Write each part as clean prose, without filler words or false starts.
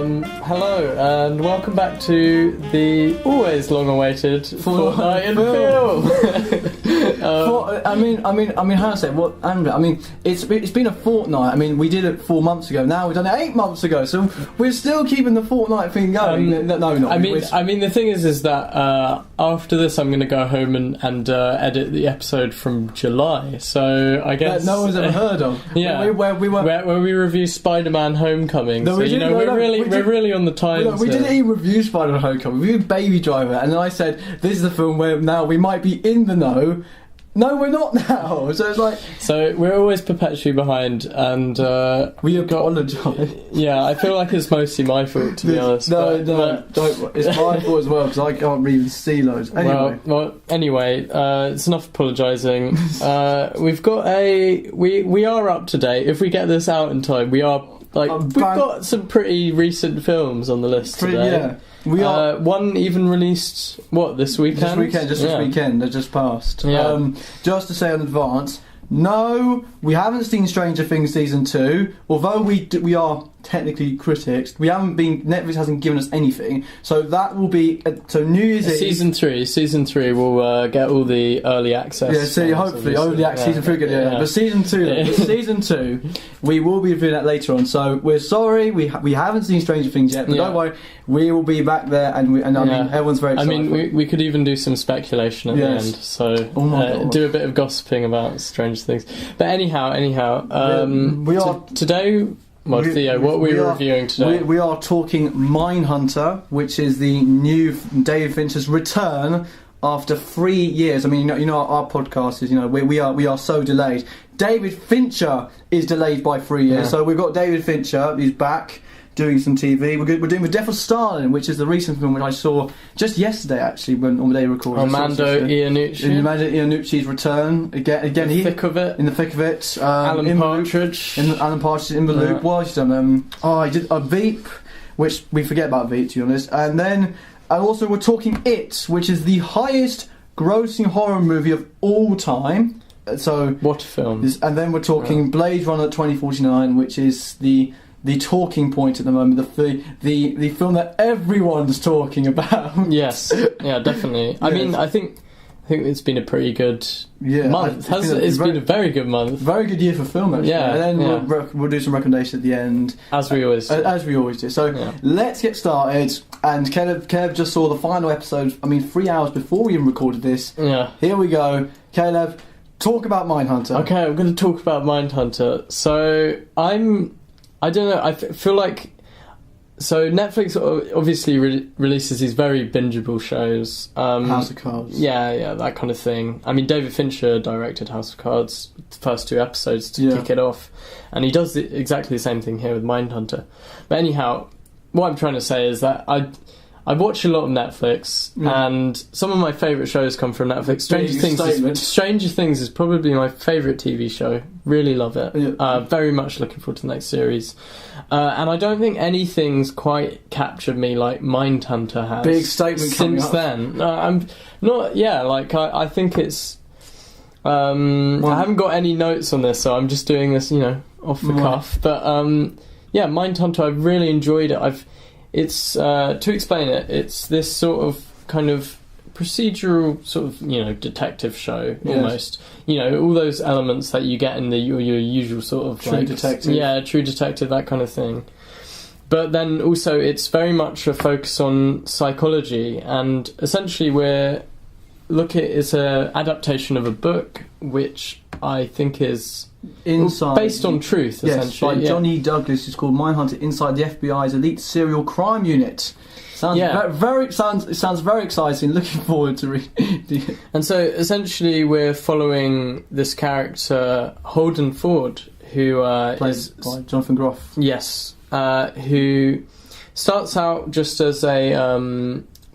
Hello and welcome back to the always long-awaited Fortnight in Film. How to say what? I mean, it's been a fortnight. I mean, we did it 4 months ago. Now we've done it 8 months ago. So we're still keeping the fortnight thing going. No, not. I mean, the thing is that after this, I'm going to go home and edit the episode from July. So I guess that no one's ever heard of. Yeah, where we review Spider-Man: Homecoming. No, so we're really on the time. We didn't even review Spider-Man: Homecoming. We reviewed Baby Driver, and then I said, "This is the film where now we might be in the know." No, we're not now. So it's like... So we're always perpetually behind, and... we apologise. Yeah, I feel like it's mostly my fault, to be honest. No, don't. It's my fault as well, because I can't even see loads. Anyway. It's enough apologising. We've got we are up to date. If we get this out in time, we are... we've got some pretty recent films on the list today. Yeah. We are one even released this weekend? This weekend that just passed. Yeah. Just to say in advance, no, we haven't seen Stranger Things season 2. Although we are technically critics, Netflix hasn't given us anything. So that will be New Year's Eve. Season 3 will get all the early access. Yeah, so hopefully early access season 3. But season 2, we will be reviewing that later on. So we're sorry, we haven't seen Stranger Things yet, but don't worry, we will be back there, and I mean everyone's very excited. I mean, we could even do some speculation at the end. So do a bit of gossiping about Stranger Things. But anyhow, we are today. Well, Theo, what are we reviewing today? We are talking Mindhunter, which is the new David Fincher's return after 3 years. I mean, you know our podcast is, we are so delayed. David Fincher is delayed by 3 years, so we've got David Fincher. He's back doing some TV. We're doing the Death of Stalin, which is the recent film which I saw just yesterday, actually, on the day of recording. Armando Iannuci. Iannuci's return again. In the thick of it. Alan Partridge in the loop. What else he done? He did a Veep, which we forget about Veep, to be honest. And then also we're talking It, which is the highest grossing horror movie of all time. So what a film! And then we're talking Blade Runner 2049, which is the talking point at the moment, the film that everyone's talking about. Yes, yeah, definitely. I mean, I think it's been a pretty good month. It's been a very good month. Very good year for film, actually. Yeah, and then we'll do some recommendations at the end, as we always do. So let's get started. And Caleb just saw the final episode. I mean, 3 hours before we even recorded this. Yeah. Here we go, Caleb. Talk about Mindhunter. Okay, I'm going to talk about Mindhunter. So I don't know, I feel like... So Netflix obviously releases these very bingeable shows. House of Cards. Yeah, that kind of thing. I mean, David Fincher directed House of Cards, the first 2 episodes to kick it off. And he does exactly the same thing here with Mindhunter. But anyhow, what I'm trying to say is that I watch a lot of Netflix, and some of my favourite shows come from Netflix. Stranger Things is probably my favourite TV show. Really love it. Yeah. Very much looking forward to the next series. And I don't think anything's quite captured me like Mindhunter has. Big statement since then. I'm not. Yeah, I think it's. I haven't got any notes on this, so I'm just doing this, off the cuff. But Mindhunter, I've really enjoyed it. It's to explain it, it's this sort of kind of procedural sort of detective show almost. All those elements that you get in your usual sort of true detective. Yeah, true detective, that kind of thing. But then also it's very much a focus on psychology, and essentially it's an adaptation of a book which I think is based on truth, essentially. By Johnny Douglas. It's called Mindhunter: Inside the FBI's Elite Serial Crime Unit. Sounds very exciting. Looking forward to reading it. And so essentially we're following this character Holden Ford, who plays by Jonathan Groff. Yes, who starts out just as a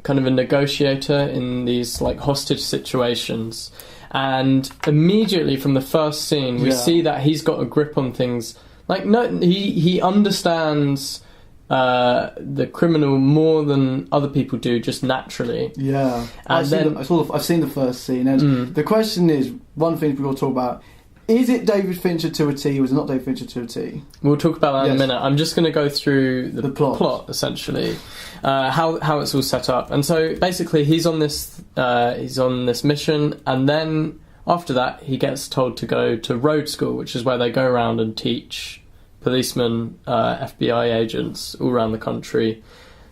kind of a negotiator in these hostage situations. And immediately from the first scene, we see that he's got a grip on things. He understands the criminal more than other people do, just naturally. Yeah, I've seen the first scene, and the question is, one thing we've got to talk about: Is it David Fincher to a T, or is it not David Fincher to a T? We'll talk about that in a minute. I'm just going to go through the plot essentially, how it's all set up. And so basically, he's on this mission, and then after that, he gets told to go to road school, which is where they go around and teach policemen, FBI agents all around the country.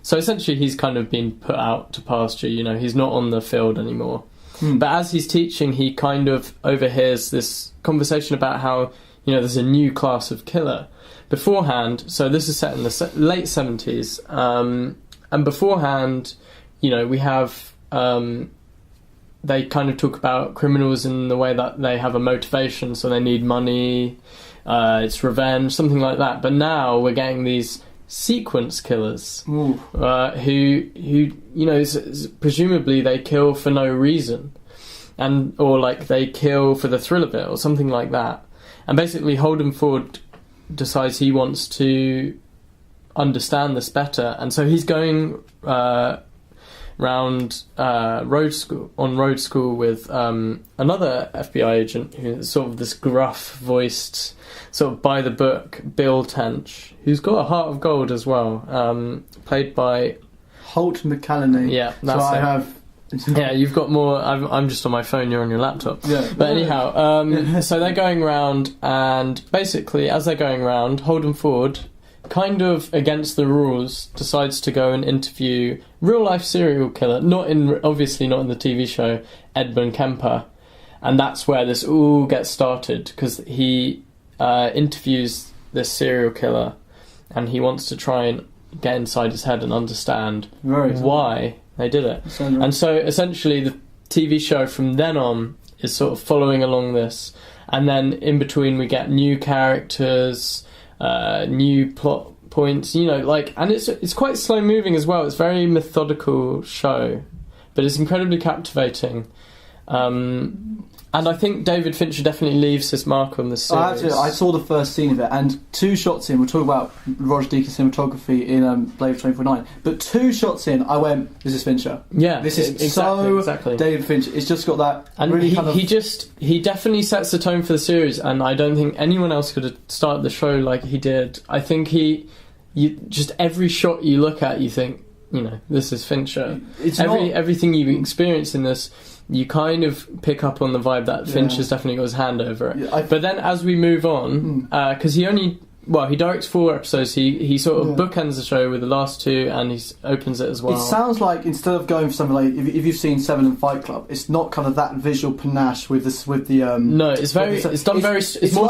So essentially, he's kind of been put out to pasture. You know, he's not on the field anymore. But as he's teaching, he kind of overhears this conversation about how, you know, there's a new class of killer. Beforehand, so this is set in the late 70s, and beforehand, you know, we have, they kind of talk about criminals in the way that they have a motivation, so they need money, it's revenge, something like that. But now we're getting these sequence killers who you know, presumably they kill for no reason, or like they kill for the thrill of it or something like that. And basically Holden Ford decides he wants to understand this better, and so he's going round road school with another FBI agent who's sort of this gruff voiced, sort of by the book Bill Tench, who's got a heart of gold as well, played by Holt McCallany. Yeah, that's so I it. have. Yeah, you've got more. I'm just on my phone. You're on your laptop. Yeah. But anyhow, so they're going round, and basically, as they're going round, Holden Ford, kind of against the rules, decides to go and interview real life serial killer. Obviously not in the TV show, Edmund Kemper, and that's where this all gets started, because he interviews this serial killer, and he wants to try and get inside his head and understand why they did it. And so essentially the TV show from then on is sort of following along this, and then in between we get new characters, new plot points, you know, like, and it's quite slow moving as well. It's a very methodical show, but it's incredibly captivating. And I think David Fincher definitely leaves his mark on the series. I saw the first scene of it, and 2 shots in, we'll talk about Roger Deakins' cinematography in Blade Train 49, but 2 shots in, I went, this is Fincher. Yeah, this is exactly. David Fincher. It's just got that, and really he definitely sets the tone for the series, and I don't think anyone else could have started the show like he did. I think just every shot you look at, you think, you know, this is Fincher. Everything you experience in this, you kind of pick up on the vibe that Fincher's definitely got his hand over it. Yeah, but then as we move on, because he directs 4 episodes, he sort of bookends the show with the last 2, and he opens it as well. It sounds like, instead of going for something like, if you've seen Seven and Fight Club, it's not kind of that visual panache with the no, it's more like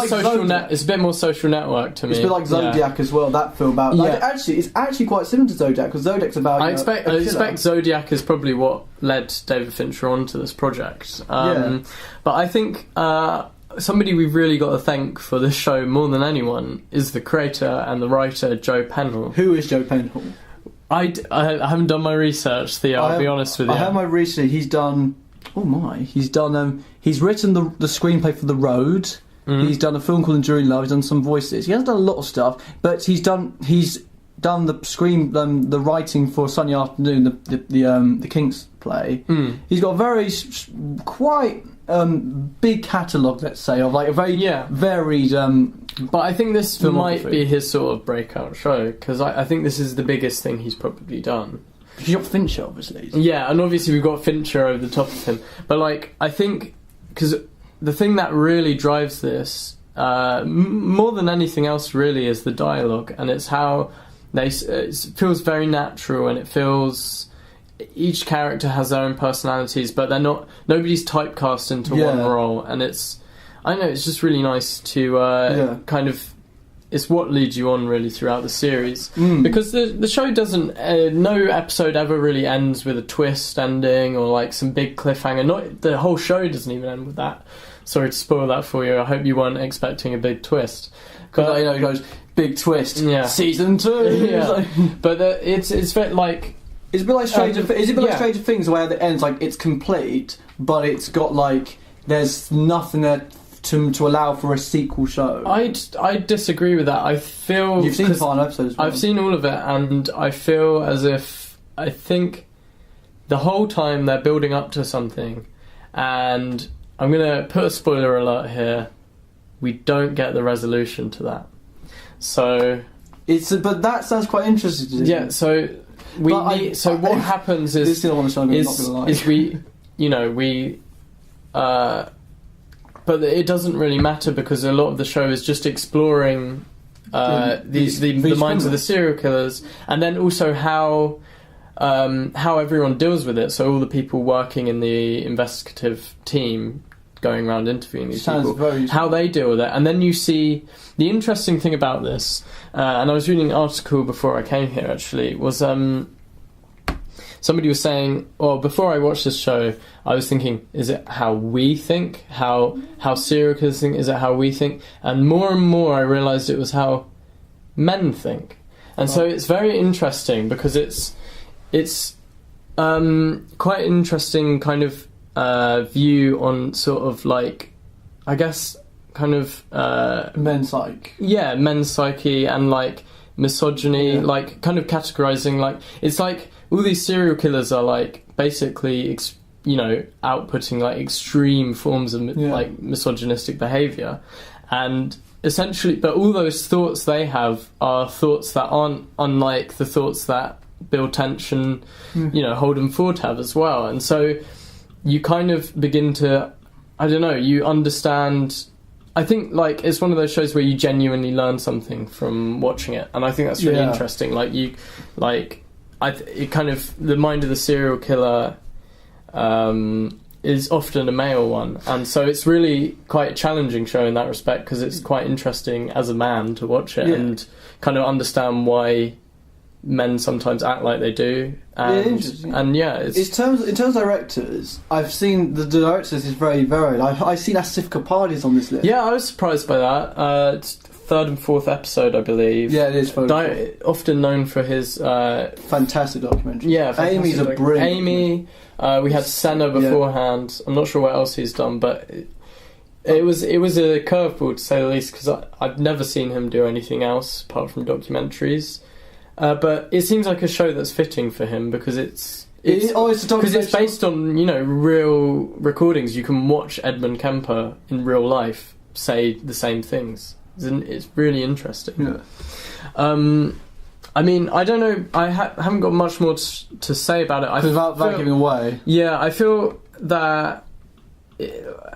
social it's a bit more Social Network to me. It's a bit like Zodiac as well, that film about, like, it's actually quite similar to Zodiac, because Zodiac's about, I expect Zodiac is probably what led David Fincher onto this project. But I think somebody we've really got to thank for this show more than anyone is the creator and the writer Joe Penhall. Who is Joe Penhall? I haven't done my research, Theo. I'll be honest with you. I have my research. He's written the screenplay for The Road. He's done a film called Enduring Love. He's done some voices. He hasn't done a lot of stuff, but he's done the writing for Sunny Afternoon, the Kinks play. He's got a very quite big catalogue, let's say, of like a very varied. But I think this might be his sort of breakout show, because I think this is the biggest thing he's probably done. You've got Fincher, obviously. Yeah, and obviously we've got Fincher over the top of him. But like, I think, because the thing that really drives this, more than anything else, really, is the dialogue, and it's how it feels very natural, and it feels each character has their own personalities, but nobody's typecast into one role, and it's just really nice to kind of, it's what leads you on really throughout the series, because the show doesn't, no episode ever really ends with a twist ending or like some big cliffhanger. The whole show doesn't even end with that. Sorry to spoil that for you. I hope you weren't expecting a big twist. But it goes, big twist, season 2. But it's a bit like, it's a bit like Stranger Things, where the end's like, it's complete, but it's got like, there's nothing there to allow for a sequel show. I disagree with that. I feel, you've seen the final episode as well. I've seen all of it, and I feel as if, I think the whole time they're building up to something, and I'm gonna put a spoiler alert here. we don't get the resolution to that. So but that sounds quite interesting. Yeah. So what happens is but it doesn't really matter because a lot of the show is just exploring the minds of the serial killers, and then also how everyone deals with it. So all the people working in the investigative team going around interviewing these people, how they deal with it. And then you see the interesting thing about this, and I was reading an article before I came here actually, was somebody was saying, well, before I watched this show, I was thinking, is it how we think? How serial killers think? Is it how we think? And more I realised it was how men think. And so it's very interesting because it's quite an interesting kind of view on sort of like, I guess, kind of... men's psyche. Yeah, men's psyche and like misogyny, like kind of categorising, like, it's like all these serial killers are like basically outputting like extreme forms of like misogynistic behaviour, and essentially, but all those thoughts they have are thoughts that aren't unlike the thoughts that Bill Tench and Holden Ford have as well. And so you kind of begin to, I don't know, you understand. I think like it's one of those shows where you genuinely learn something from watching it, and I think that's really interesting. Like it kind of, the mind of the serial killer is often a male one, and so it's really quite a challenging show in that respect because it's quite interesting as a man to watch it and kind of understand why men sometimes act like they do. And in terms of directors, I've seen the directors is very varied. I've seen Asif Kapadia on this list. Yeah, I was surprised by that. It's third and fourth episode, I believe. Yeah, it is. Often known for his fantastic documentary. Yeah, Amy's a brilliant. Amy. We had Senna beforehand. I'm not sure what else he's done, but it was a curveball to say the least because I've never seen him do anything else apart from documentaries. But it seems like a show that's fitting for him because it's based on real recordings. You can watch Edmund Kemper in real life say the same things. It's really interesting. Yeah. I mean, I don't know. I haven't got much more to say about it. Without giving away. Yeah, I feel that,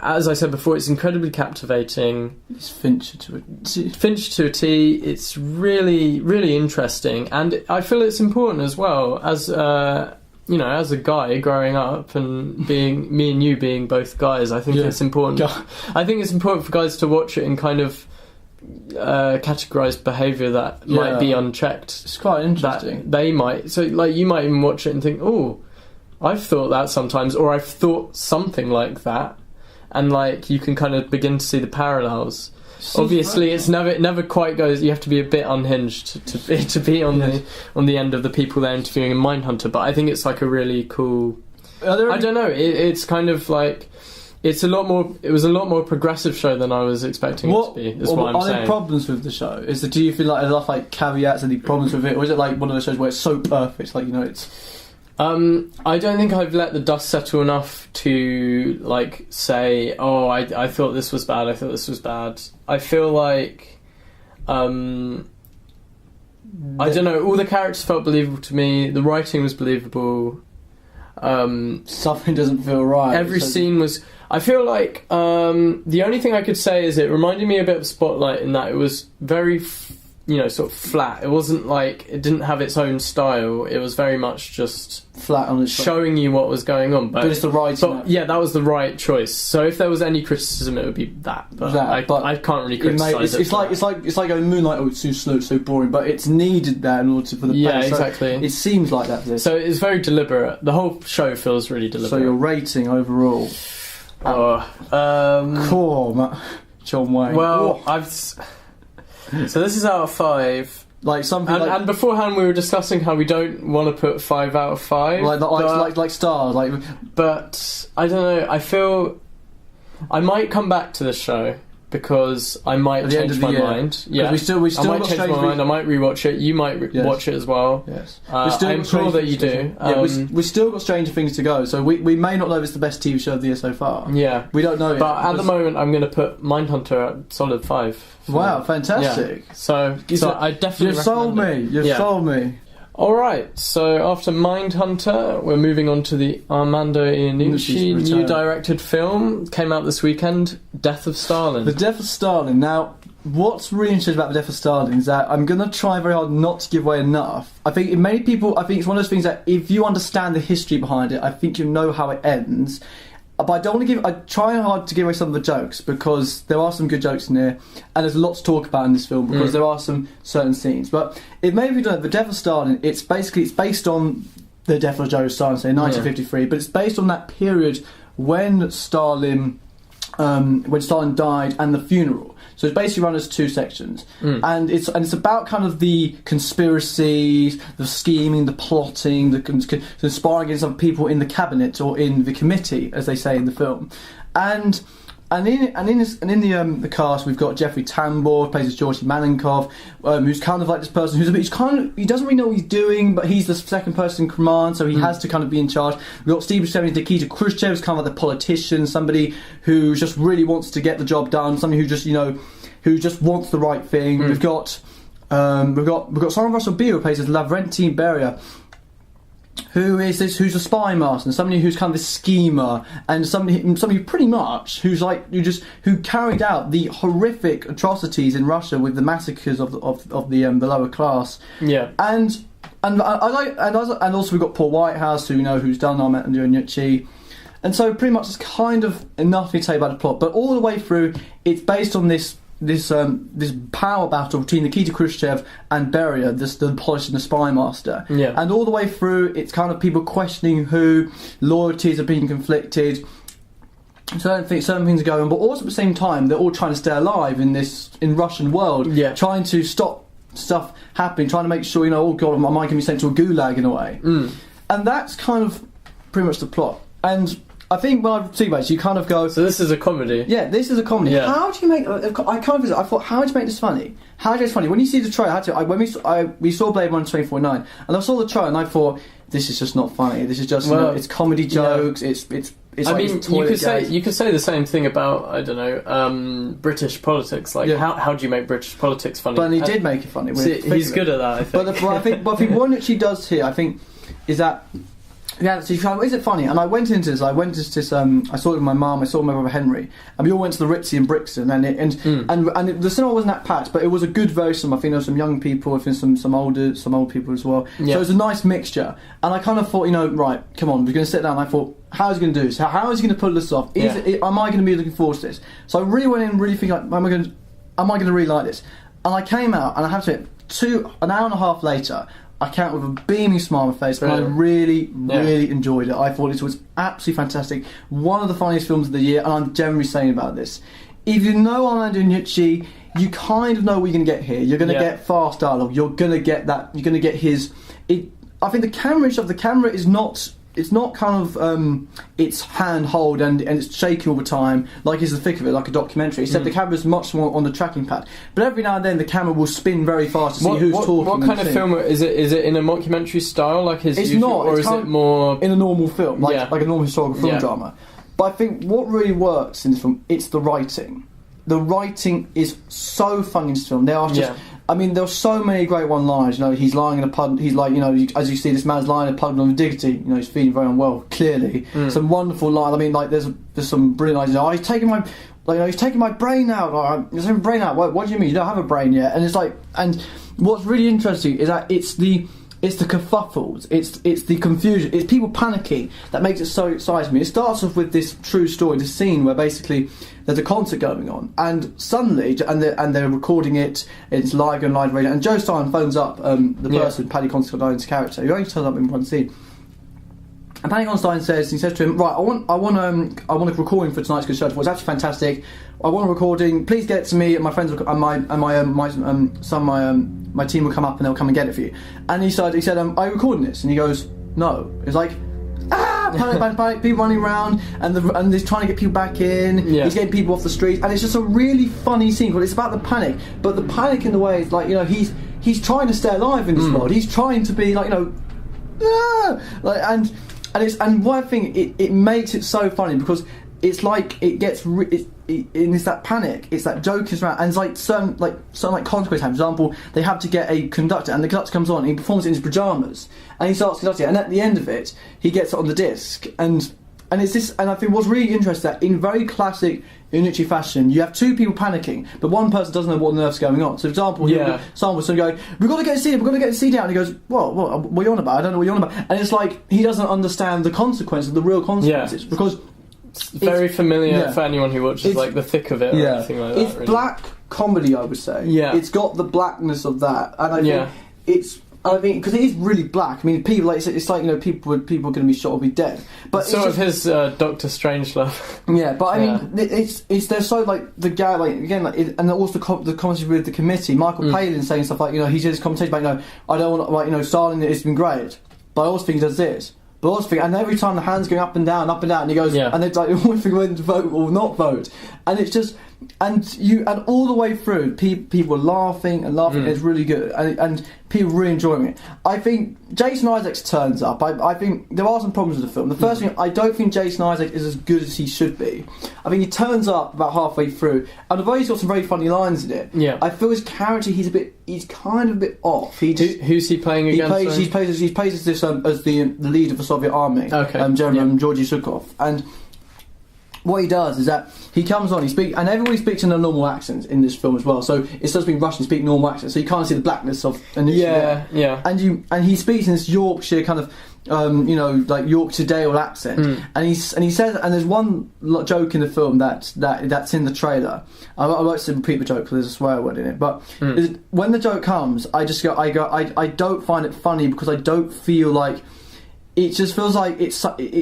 as I said before, it's incredibly captivating. It's Fincher to a T. Fincher to a T. It's really, really interesting, and I feel it's important as well as as a guy growing up and being me and you being both guys. I think it's important. I think it's important for guys to watch it and kind of categorised behaviour that might be unchecked. It's quite interesting. They might, so like you might even watch it and think, oh, I've thought that sometimes, or I've thought something like that, and like you can kind of begin to see the parallels. Obviously, it never quite goes. You have to be a bit unhinged to be on the end of the people they're interviewing in Mindhunter. But I think it's like a really cool. I don't know. It's kind of like. It was a lot more progressive show than I was expecting it to be. Is what I'm saying. Are there problems with the show? Do you feel like there's enough like caveats and the problems with it, or is it like one of those shows where it's so perfect, like it's? I don't think I've let the dust settle enough to like say, oh, I thought this was bad. I thought this was bad. I feel like, I don't know. All the characters felt believable to me. The writing was believable. Something doesn't feel right. Every scene was. I feel like the only thing I could say is it reminded me a bit of Spotlight in that it was very, sort of flat. It wasn't like it didn't have its own style. It was very much just flat on its showing you what was going on. But it's the right. That was the right choice. So if there was any criticism, it would be that. But I can't really criticise it. It's like going Moonlight. Oh, it's too slow, it's so boring. But it's needed that in order for the pace. Exactly. So it seems like that. So it's very deliberate. The whole show feels really deliberate. So your rating overall. John Wayne. Well, so this is out of 5. Like something, and beforehand we were discussing how we don't want to put 5 out of 5. Like stars. But I don't know. I feel I might come back to this show. because I might change my mind. Yeah, we still I might change my mind. I might rewatch it. You might watch it as well. Yes, I'm sure that you do. We still got Stranger Things to go, so we may not know if it's the best TV show of the year so far. Yeah, we don't know. But at the moment, I'm going to put Mindhunter at solid 5. Wow, fantastic! Yeah. So I definitely you've sold me. You've sold me. Alright, so after Mindhunter, we're moving on to the Armando Iannuci new directed film. Came out this weekend, Death of Stalin. The Death of Stalin. Now, what's really interesting about The Death of Stalin is that I'm going to try very hard not to give away enough. I think it's one of those things that if you understand the history behind it, I think you know how it ends. But I don't want to I try hard to give away some of the jokes because there are some good jokes in there, and there's a lot to talk about in this film because there are some certain scenes. But it may be done. The Death of Stalin. It's based on the death of Joseph Stalin, say 1953, but it's based on that period when Stalin died and the funeral. So it's basically run as 2 sections, and it's about kind of the conspiracies, the scheming, the plotting, the conspiring against other people in the cabinet or in the committee, as they say in the film, and in the cast we've got Jeffrey Tambor, who plays as Georgi Malenkov, who's kind of like this person he doesn't really know what he's doing, but he's the second person in command, so he has to kind of be in charge. We've got Steve Buscemi, Nikita Khrushchev, who's kind of like the politician, somebody who just really wants to get the job done, somebody who just wants the right thing. We've got Simon Russell Beale, who plays as Lavrenti Beria, who's a spy master, and somebody who's kind of a schemer, and somebody pretty much who carried out the horrific atrocities in Russia with the massacres of the lower class. Yeah, and also we've got Paul Whitehouse, who's done Armando Iannuci. And so pretty much it's kind of enough to tell you about the plot, but all the way through it's based on this power battle between Nikita Khrushchev and Beria, the politician, the spy master. Yeah. And all the way through, it's kind of people questioning who, loyalties are being conflicted, certain things are going on, but also at the same time, they're all trying to stay alive in Russian world, trying to stop stuff happening, trying to make sure, oh God, am I going to be sent to a gulag in a way? And that's kind of pretty much the plot. And I think when I think about it, you kind of go... So this is a comedy? Yeah, this is a comedy. Yeah. How do you make... I thought, how do you make this funny? How do you make this funny? When you see the trailer, we saw Blade Runner 2049, and I saw the trailer and I thought, this is just not funny. This is just, it's comedy jokes, it's I mean, you could say the same thing about, I don't know, British politics. Like, how do you make British politics funny? But he did make it funny. He's good at that, I think. But I think what he does here, I think, is that... Yeah, so is it funny? And I went into this. I saw it with my mum. I saw it with my brother Henry, and we all went to the Ritzy in Brixton. And the cinema wasn't that packed, but it was a good version. I think there were some young people, I think some old people as well. Yeah. So it was a nice mixture. And I kind of thought, right, come on, we're going to sit down. And I thought, how is he going to do this? How is he going to pull this off? Am I going to be looking forward to this? So I really went in, really thinking, am I going to really like this? And I came out, and I have to admit, an hour and a half later, I came out with a beaming smile on my face, and I really enjoyed it. I thought it was absolutely fantastic. One of the funniest films of the year, and I'm generally saying about this. If you know Armando Iannuci, you kind of know what you're going to get here. You're going to get fast dialogue. You're going to get that. You're going to get his... I think the camera is not... It's not kind of it's handhold and it's shaking all the time like it's the thick of it, like a documentary. Except the camera's much more on the tracking pad. But every now and then the camera will spin very fast to see who's talking. What kind of film is it? Is it in a mockumentary style like his? It's not. Or is it more in a normal film, like a normal historical film drama? But I think what really works in this film, it's the writing. The writing is so funny in this film. There are just. I mean, there are so many great one-liners. He's lying in a pub. He's like, as you see, this man's lying in a pub on dignity. He's feeling very unwell. Clearly, some wonderful lines. I mean, like there's some brilliant lines. Oh, he's taking my brain out. He's taking my brain out. What do you mean? You don't have a brain yet? And it's like, and what's really interesting is that it's the kerfuffles, it's the confusion, it's people panicking that makes it so exciting. It starts off with this true story, this scene where basically there's a concert going on, and suddenly, they're recording it. It's live on live radio, and Joe Stein phones up the person, Paddy Considine's character, who only turns up in one scene. And Paddy Considine says to him, right, I want a recording for tonight's concert. It's actually fantastic. I want a recording. Please get it to me, and my friends my team will come up and they'll come and get it for you. And he said, are you recording this? And he goes, no. It's like, panic, people running around, and he's trying to get people back in. Yeah. He's getting people off the streets, and it's just a really funny scene. Because it's about the panic, but the panic in the way is like, you know, he's trying to stay alive in this world. He's trying to be like, you know, like and one thing it makes it so funny because it's like it gets. It's that panic, it's that joke is around, and it's like certain consequence. For example, they have to get a conductor, and the conductor comes on, and he performs it in his pyjamas, and he starts conducting it, and at the end of it, he gets it on the disc, and it's this. And I think what's really interesting that in very classic Iannuci fashion, you have two people panicking, but one person doesn't know what on earth's going on. So, for example, someone was going, "We've got to get a CD, we've got to get a CD out," and he goes, "What are you on about? I don't know what you're on about." And it's like he doesn't understand the consequences, the real consequences, because. It's very familiar for anyone who watches like The Thick of It or anything like that. It's really black comedy, I would say. Yeah, it's got the blackness of that, and I think I think because it is really black. I mean, people like it's like, you know, people are going to be shot or be dead. But it's sort of his Doctor Strangelove. Yeah, but I mean, it's they're so like the guy like again like and also the comments with the committee. Michael Palin saying stuff like, you know, he did his commentation about, you know, I don't want, like, you know, Stalin has been great, but I also think he does this. But also, and every time the hand's going up and down, and he goes, and they're like, always think whether to vote or not vote, and it's just, and all the way through, people are laughing and laughing. It's really good, and people really enjoying it. I think Jason Isaacs turns up. I think there are some problems with the film. The first thing, I don't think Jason Isaacs is as good as he should be. I think he turns up about halfway through, and although he's got some very funny lines in it, I feel his character he's kind of a bit off. Who's he playing against? He plays this as the leader of the Soviet army, Georgy Zhukov, and what he does is that he comes on, and everybody speaks in a normal accent in this film as well. So it's supposed to be Russian, speak normal accent, so you can't see the blackness of. And he speaks in this Yorkshire kind of, you know, like Yorkshire Dale accent, and he says, and there's one joke in the film that's in the trailer. I won't repeat the joke because there's a swear word in it, but when the joke comes, I don't find it funny because I don't feel like. It just feels like it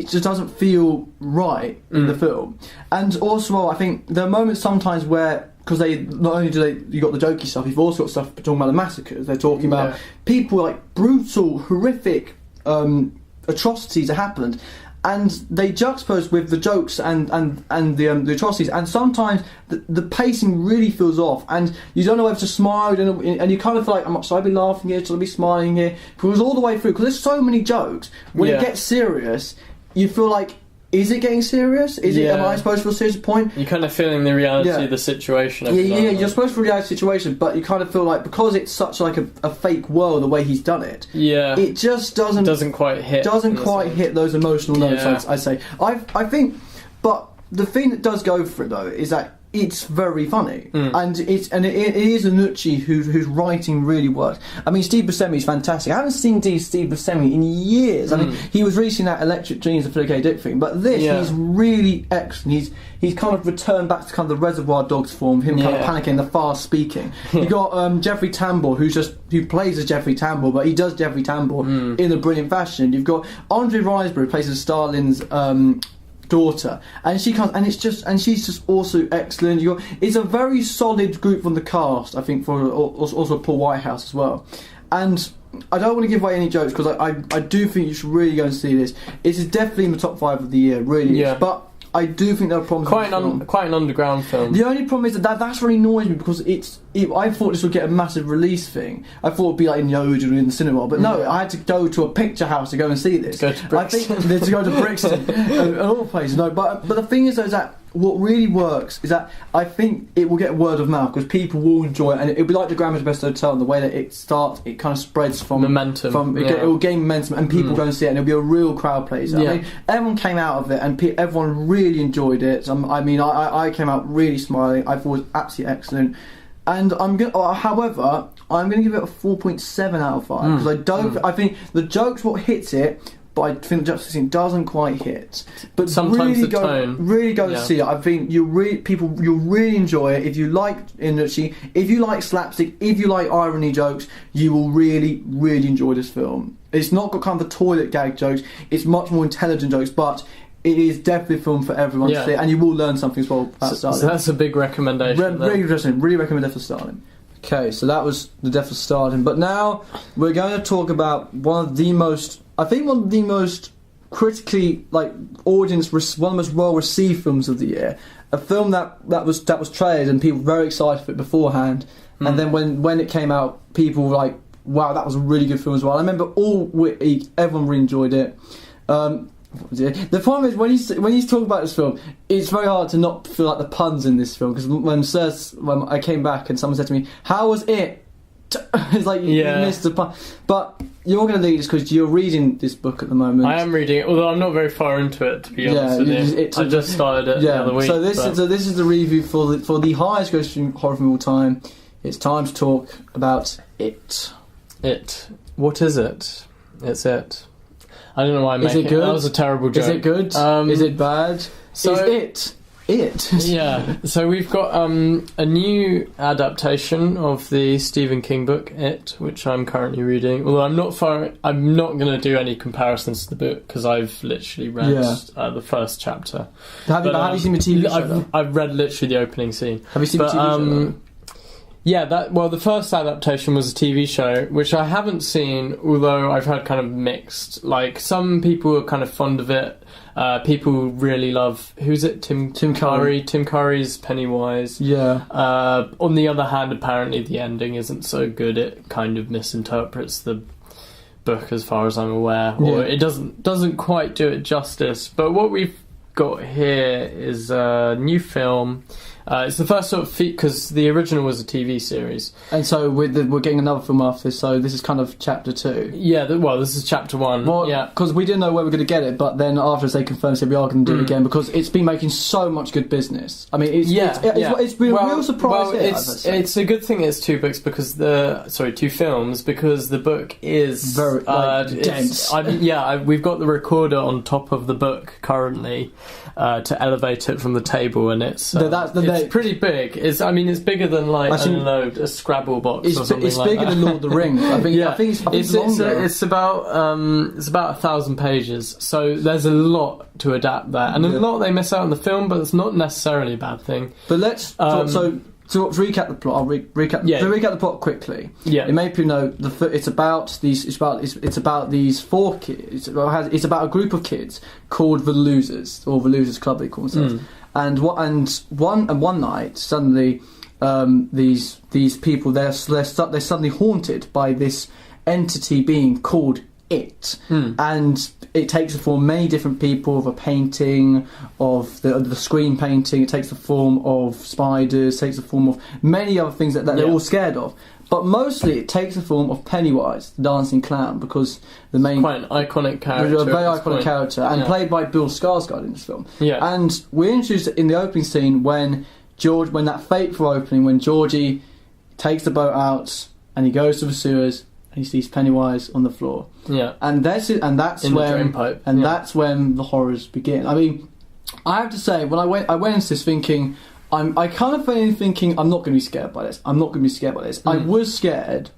just doesn't feel right in the film. And also, I think there are moments sometimes where, because not only you got the jokey stuff, you've also got stuff talking about the massacres. They're talking about people, like brutal, horrific atrocities that happened, and they juxtapose with the jokes and the atrocities, and sometimes the pacing really feels off, and you don't know whether to smile, and you kind of feel like, should I be laughing here, should I be smiling here? Because all the way through, because there's so many jokes, when it gets serious, you feel like, is it getting serious? Am I supposed to feel serious at a point? You're kind of feeling the reality of the situation. You're supposed to feel the reality of the situation, but you kind of feel like, because it's such like a fake world, the way he's done it, it just doesn't quite hit. Doesn't quite hit those emotional notes, I'd say. I think, but the thing that does go for it though is that it's very funny, and it is Iannuci whose writing really works. I mean, Steve Buscemi's fantastic. I haven't seen Steve Buscemi in years. I mean, he was releasing that Electric Dreams of Philip K. Dick thing, but this he's really excellent. He's kind of returned back to kind of the Reservoir Dogs form, him kind of panicking, the fast speaking. You got Jeffrey Tambor, who plays as Jeffrey Tambor, but he does Jeffrey Tambor in a brilliant fashion. You've got Andre Riseborough, who plays as Stalin's daughter, and she's just also excellent. It's a very solid group from the cast, I think, for also Paul Whitehouse as well. And I don't want to give away any jokes because I do think you should really go and see this. It is definitely in the top 5 of the year, really. Is. But I do think there are problems. Quite an underground film. The only problem is that's really annoys me because I thought this would get a massive release thing. I thought it'd be like in the Odeon or in the cinema, but no, I had to go to a picture house to go and see this. Go to Brixton. I think to go to Brixton and all places. No, but the thing is though, is that what really works is that I think it will get word of mouth because people will enjoy it, and it'll be like the Grandma's Best Hotel in the way that it starts, it kind of spreads from momentum. It will gain momentum, and people go and see it, and it'll be a real crowd pleaser. I mean, everyone came out of it, and everyone really enjoyed it. I mean, I came out really smiling. I thought it was absolutely excellent. And however, I'm going to give it a 4.7 out of 5 because I think the jokes what hits it, but I think the justice doesn't quite hit. But sometimes really tone. To see it. I think you'll really enjoy it if you like Iannuci, if you like slapstick, if you like irony jokes. You will really, really enjoy this film. It's not got kind of the toilet gag jokes. It's much more intelligent jokes, but it is definitely a film for everyone to see, and you will learn something as well about Stalin. So that's a big recommendation. Really interesting. Really recommend Death of Stalin. Okay, so that was the Death of Stalin. But now we're going to talk about one of the most critically one of the most well received films of the year. A film that was trailered and people were very excited for it beforehand, and then when it came out, people were like, "Wow, that was a really good film as well." I remember everyone really enjoyed it. The problem is when he's talking about this film, it's very hard to not feel like the puns in this film, because when I came back and someone said to me, "How was it?" It's like you missed the pun. But you're going to lead us because you're reading this book at the moment. I am reading it, although I'm not very far into it, to be honest with you. I just started it the other week. So this is the review for the highest grossing horror film of all time. It's time to talk about it. It. What is it? It's it. I don't know why I made it. Good? That was a terrible joke. Is it good? Is it bad? So, is it? Yeah. So we've got a new adaptation of the Stephen King book, It, which I'm currently reading. Although I'm not going to do any comparisons to the book because I've literally read the first chapter. Have you seen the TV show? I've read literally the opening scene. Have you seen the TV show? Yeah, the first adaptation was a TV show, which I haven't seen, although I've heard kind of mixed. Like, some people are kind of fond of it. People really love... Who's it? Tim Curry. Tim Curry's Pennywise. Yeah. On the other hand, apparently the ending isn't so good. It kind of misinterprets the book as far as I'm aware. Or it doesn't quite do it justice. But what we've got here is a new film... it's the first sort of because the original was a TV series, and so we're getting another film after this. So this is kind of chapter 2. Yeah, this is chapter 1. Well, yeah, because we didn't know where we're going to get it, but then after they confirmed, said we are going to do it again because it's been making so much good business. I mean, it's been a real surprise. Well, it's a good thing it's 2 books because 2 films because the book is very dense. We've got the recorder on top of the book currently to elevate it from the table, and it's pretty big. It's bigger than a Scrabble box or something. It's bigger than Lord of the Rings. I think it's longer. It's about 1,000 pages. So there's a lot to adapt there, and a lot they miss out on the film, but it's not necessarily a bad thing. But let's to recap the plot. I'll recap the plot quickly. Yeah, it made people know it's about these 4 kids. It's about a group of kids called the Losers, or the Losers Club they call themselves. And one night suddenly these people they're suddenly haunted by this entity being called It, and it takes the form of many different people, of a painting, of the screen painting. It takes the form of spiders, takes the form of many other things that they're all scared of. But mostly it takes the form of Pennywise, the dancing clown, because the main... Quite an iconic character. A very iconic character, and played by Bill Skarsgård in this film. Yeah. And we're introduced in the opening scene when that fateful opening, when Georgie takes the boat out and he goes to the sewers and he sees Pennywise on the floor. Yeah. And that's when the horrors begin. I mean, I have to say, when I went into this thinking... I kind of went in thinking I'm not going to be scared by this. I was scared,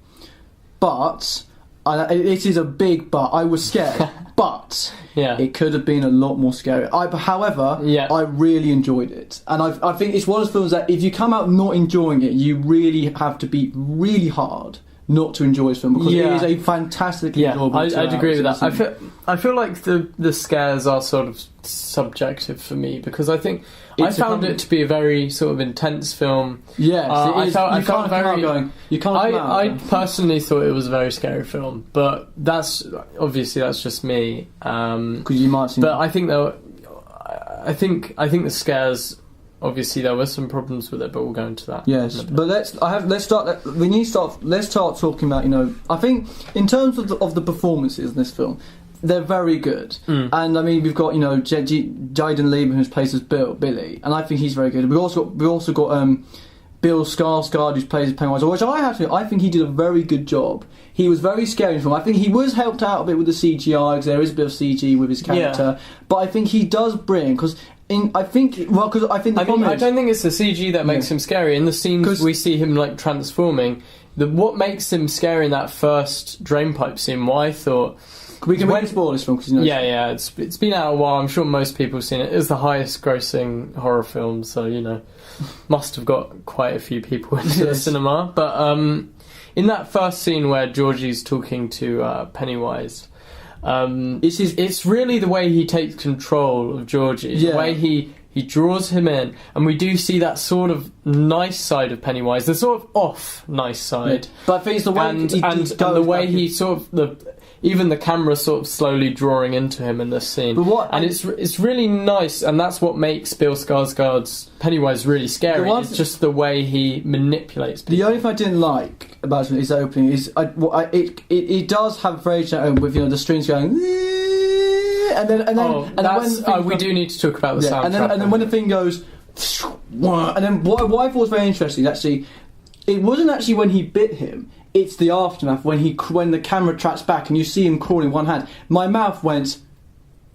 but it is a big but. I was scared, but it could have been a lot more scary. However, I really enjoyed it, and I think it's one of those films that if you come out not enjoying it, you really have to be really hard not to enjoy this film, because it is a fantastically enjoyable. I'd agree with that. I feel like the scares are sort of subjective for me, because I think I found it to be a very sort of intense film. Yes, I personally thought it was a very scary film, but that's just me. Because you might have seen. But I think I think the scares. Obviously, there were some problems with it, but we'll go into that. Yes, but let's start talking about. I think in terms of the performances in this film, they're very good. And I mean, we've got Jaden Lieberman, who plays as Billy, and I think he's very good. We've also got Bill Skarsgård, who plays as Pennywise, which I think he did a very good job. He was very scary in the film. I think he was helped out a bit with the CGI, because there is a bit of CG with his character. But I think he does bring, I don't think it's the CG that makes him scary. In the scenes we see him transforming, what makes him scary in that first drainpipe scene, what I thought... We can spoil this film, because it's been out a while. I'm sure most people have seen it. It's the highest grossing horror film, so must have got quite a few people into the cinema. But in that first scene where Georgie's talking to Pennywise, It's really the way he takes control of Georgie, the way he draws him in, and we do see that sort of nice side of Pennywise, the sort of off nice side. Yeah. But I think it's the way and the way he sort of even the camera sort of slowly drawing into him in this scene. It's really nice, and that's what makes Bill Skarsgård's Pennywise really scary. It's just the way he manipulates people. The only thing I didn't like about his opening is it does have a very gentle with the strings going. And then we do need to talk about the soundtrack. And then when the thing goes, and then what I thought was very interesting actually, it wasn't actually when he bit him. It's the aftermath when the camera tracks back and you see him crawling with one hand. My mouth went.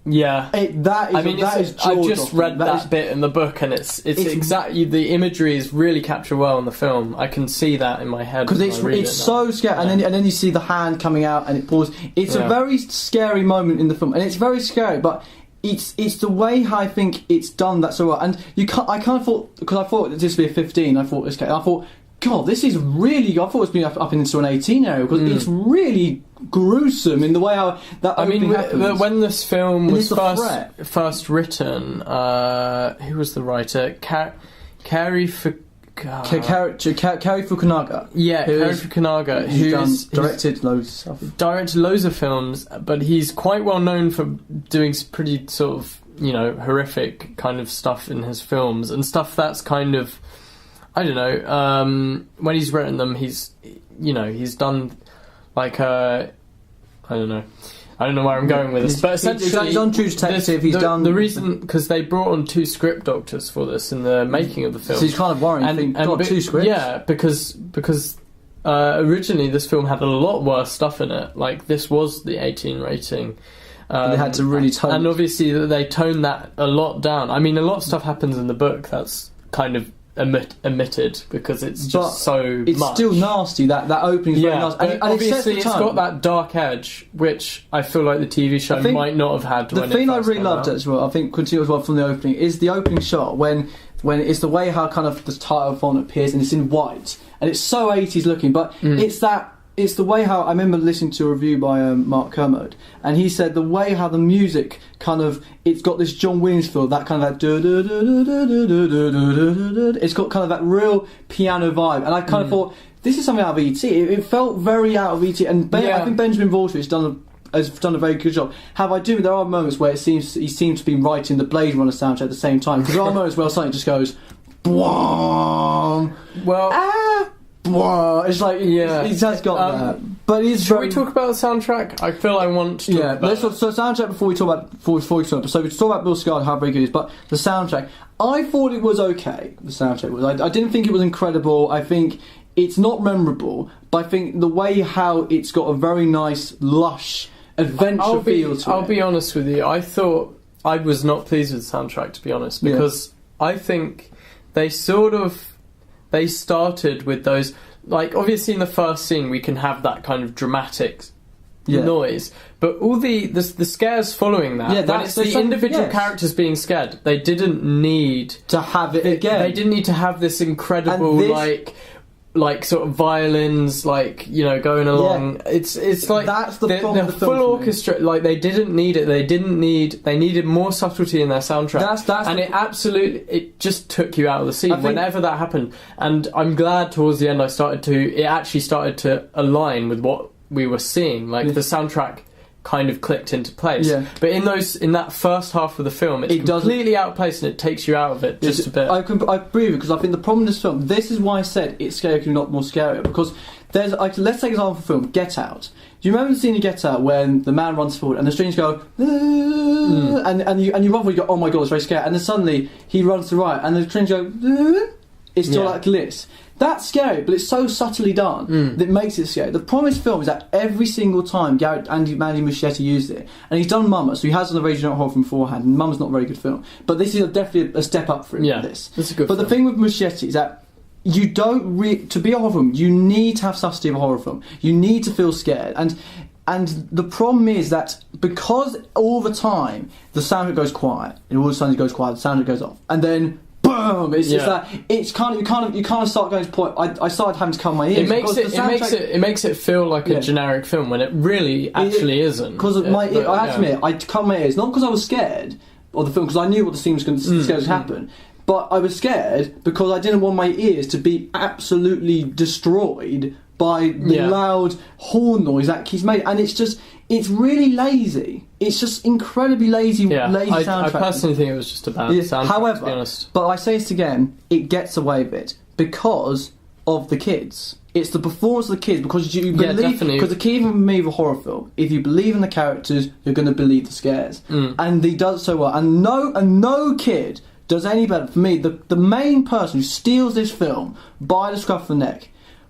Yeah, that is. I've just read that bit in the book, and it's exactly, the imagery is really captured well in the film. I can see that in my head because it's so scary, and then you see the hand coming out and it pauses. It's a very scary moment in the film, and it's very scary, but. It's the way how I think it's done that so well, and I kind of thought, because I thought this would be a 15. I thought, God, this is really. I thought it was being up into an 18 area because it's really gruesome in the way how that. Happens. When this film was first written, who was the writer? Cary Fukunaga. Yeah, Cary Fukunaga, who's directed loads of stuff. Directed loads of films, but he's quite well known for doing pretty sort of horrific kind of stuff in his films, and stuff that's kind of, I don't know. When he's written them, he's done like I don't know where I'm going with this, but essentially he's on True Detective. The reason, because they brought on 2 script doctors for this in the making of the film. So he's kind of worrying. Got 2 scripts. Yeah, because originally this film had a lot worse stuff in it. Like, this was the 18 rating. They had to really tone. And obviously they toned that a lot down. I mean, a lot of stuff happens in the book that's kind of omitted because it's just so it's much. Still nasty. That opening is very nasty. And obviously it's got that dark edge, which I feel like the TV show might not have had. The thing I really loved as well, I think continued as well from the opening, is the opening shot when it's the way how kind of the title font appears and it's in white and it's so 80s looking, but it's the way how I remember listening to a review by Mark Kermode, and he said the way how the music kind of, it's got this John Williams feel, that kind of that it's got kind of that real piano vibe, and I kind of thought this is something out of E.T. It felt very out of E.T. and I think Benjamin Vortovich has done a very good job. There are moments where he seems to be writing the Blade Runner soundtrack at the same time, because there are moments where something just goes it's like he has got that. But shall we talk about the soundtrack? I feel I want to talk about so soundtrack before we talk about so we talk about Bill Skarsgård, how very good it is, but the soundtrack, I thought it was okay. The soundtrack was, I didn't think it was incredible. I think it's not memorable, but I think the way how it's got a very nice lush adventure feel to it. I'll be honest with you, I thought I was not pleased with the soundtrack, to be honest, because I think they started with those, like, obviously in the first scene we can have that kind of dramatic noise, but all the scares following that, when it's the individual characters being scared, they didn't need to have it again. They didn't need to have this incredible like sort of violins, like, going along. It's like that's the problem. The full orchestra, like, they didn't need it. They needed more subtlety in their soundtrack. It just took you out of the scene whenever that happened. And I'm glad towards the end it actually started to align with what we were seeing. Like, the soundtrack kind of clicked into place. Yeah. But in that first half of the film, it's completely out of place, and it takes you out of it just a bit. I agree, because I think the problem in this film, this is why I said it's scary, not more scarier, because there's, let's take an example of film, Get Out. Do you remember the scene in Get Out when the man runs forward and the strings go and you roughly go, oh my god, it's very scary, and then suddenly he runs to the right and the strings go it's still like this. That's scary, but it's so subtly done that it makes it scary. The problem with this film is that every single time Mandy Muschietti used it, and he's done Mama, so he has done a very gentle horror film beforehand, and Mama's not a very good film, but this is definitely a step up for him. Yeah, this. It's a good film. The thing with Muschietti is that you don't to be a horror film, you need to have subtlety of a horror film. You need to feel scared, and the problem is that because all the time the soundtrack goes quiet, and all of a sudden it goes quiet, the soundtrack goes off, and then boom, boom. It's just that it's kind of you start going to the point. I started having to cover my ears. It makes it feel like a generic film when it really actually isn't. Because I have to admit, I covered my ears not because I was scared of the film, because I knew what the scene was going to happen. But I was scared because I didn't want my ears to be absolutely destroyed by the loud horn noise that he's made. And it's really lazy. It's just incredibly lazy soundtrack. I personally think it was just a bad soundtrack, however, to be honest. But I say this again, it gets away with it because of the kids. It's the performance of the kids, because you believe... Because the key even with me with a horror film, if you believe in the characters, you're going to believe the scares. And he does so well. And no kid does any better. For me, the main person who steals this film by the scruff of the neck,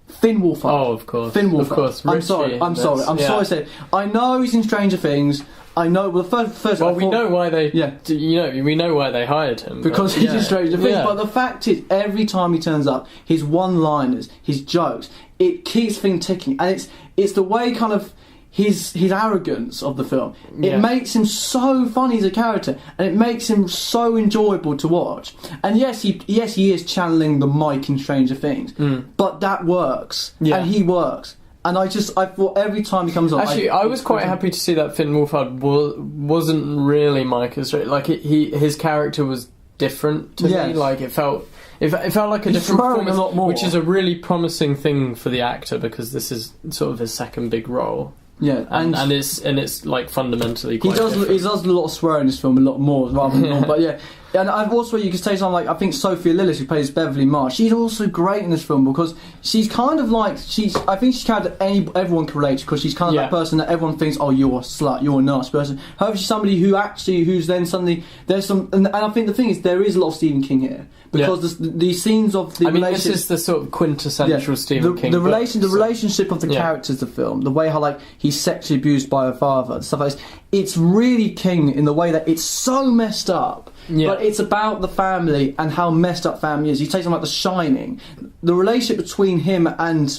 Finn Wolfhard. Oh, of course. Finn Wolfhard. Of course. I'm sorry to say it. I know he's in Stranger Things. I know. Well, first. Well, we know why they. Yeah. We know why they hired him because he's in Stranger Things. But the fact is, every time he turns up, his one-liners, his jokes, it keeps things ticking, and it's the way kind of his arrogance of the film. It makes him so funny as a character, and it makes him so enjoyable to watch. And yes, he is channeling the Mike in Stranger Things, but that works, and he works. And I thought every time he comes on... Actually, I was quite happy to see that Finn Wolfhard wasn't really Mike as like his character was different to me. Like it felt like a different performance, which is a really promising thing for the actor, because this is sort of his second big role. Yeah, and it's like fundamentally quite different. He does a lot of swearing in this film, a lot more rather than normal. But yeah, and I've also, you could say something like, I think Sophia Lillis, who plays Beverly Marsh, she's also great in this film, because she's kind of like I think she's kind of everyone can relate to, because she's kind of that person that everyone thinks, oh, you're a slut, you're a nasty person. However, she's somebody who's then suddenly there's some, and I think the thing is, there is a lot of Stephen King here, because the scenes of the this is the sort of quintessential Stephen King. The relationship of the characters of the film, the way how like he's sexually abused by her father, stuff like this. It's really King in the way that it's so messed up, but it's about the family and how messed up family is. You take something like The Shining, the relationship between him and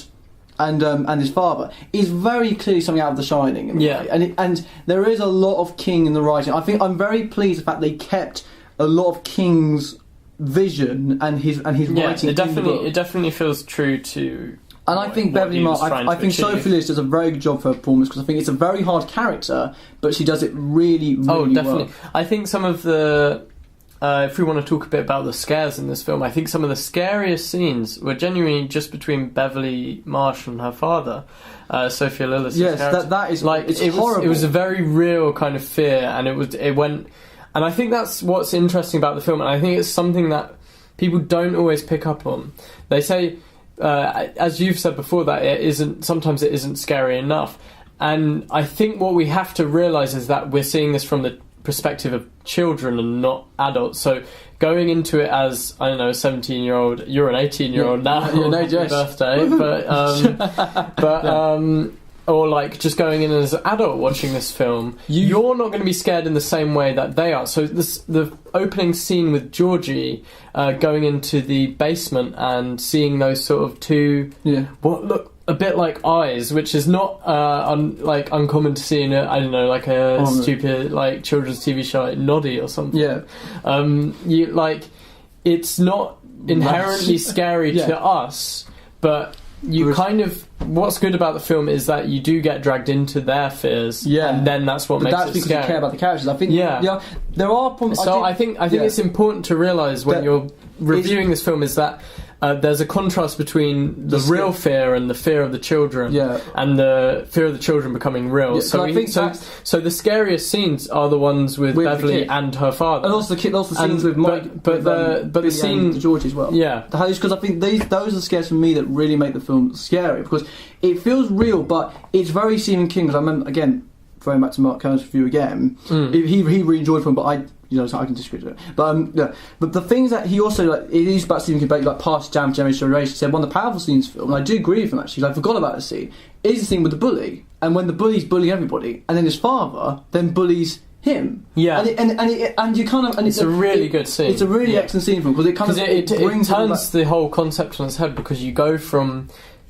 his father is very clearly something out of The Shining. And there is a lot of King in the writing. I think I'm very pleased the fact they kept a lot of King's vision and his writing. It definitely feels true to. And I think Beverly Marsh, I think Sophie Lillis does a very good job for her performance, because I think it's a very hard character, but she does it really, really definitely well. I think some of the if we want to talk a bit about the scares in this film, I think some of the scariest scenes were genuinely just between Beverly Marsh and her father, Sophia Lillis. Yes, that is like it's horrible. It was a very real kind of fear, and it went. And I think that's what's interesting about the film, and I think it's something that people don't always pick up on. They say, as you've said before, that sometimes it isn't scary enough. And I think what we have to realise is that we're seeing this from the perspective of children and not adults. So going into it as, I don't know, a 17-year-old, you're an 18-year-old now, your birthday, but or like just going in as an adult watching this film, you're not going to be scared in the same way that they are. So the opening scene with Georgie going into the basement and seeing those sort of two what look a bit like eyes, which is not uncommon to see in a stupid like children's TV show like Noddy or something. It's not inherently scary to us, but what's good about the film is that you do get dragged into their fears, and then that's what makes it scary. That's because you care about the characters. I think there are problems. So I think it's important to realise when you're reviewing this film is that there's a contrast between the real fear and the fear of the children, and the fear of the children becoming real. So the scariest scenes are the ones with Beverly and her father, and also the scenes with Mike, but the scene with George as well. Because I think those are the scares for me that really make the film scary, because it feels real, but it's very Stephen King. Because I remember, again, throwing back to Mark Cohen's review again, he really enjoyed the film, but so I can disagree with it. But the things that he also it is about Stephen King, like past generation. He said one of the powerful scenes in the film, and I do agree with him actually. I forgot about the scene. Is the scene with the bully, and when the bullies bully everybody, and then his father then bullies him. And you kind of it's a really good scene. It's a really excellent scene for him, because it turns the whole concept on its head, because you go from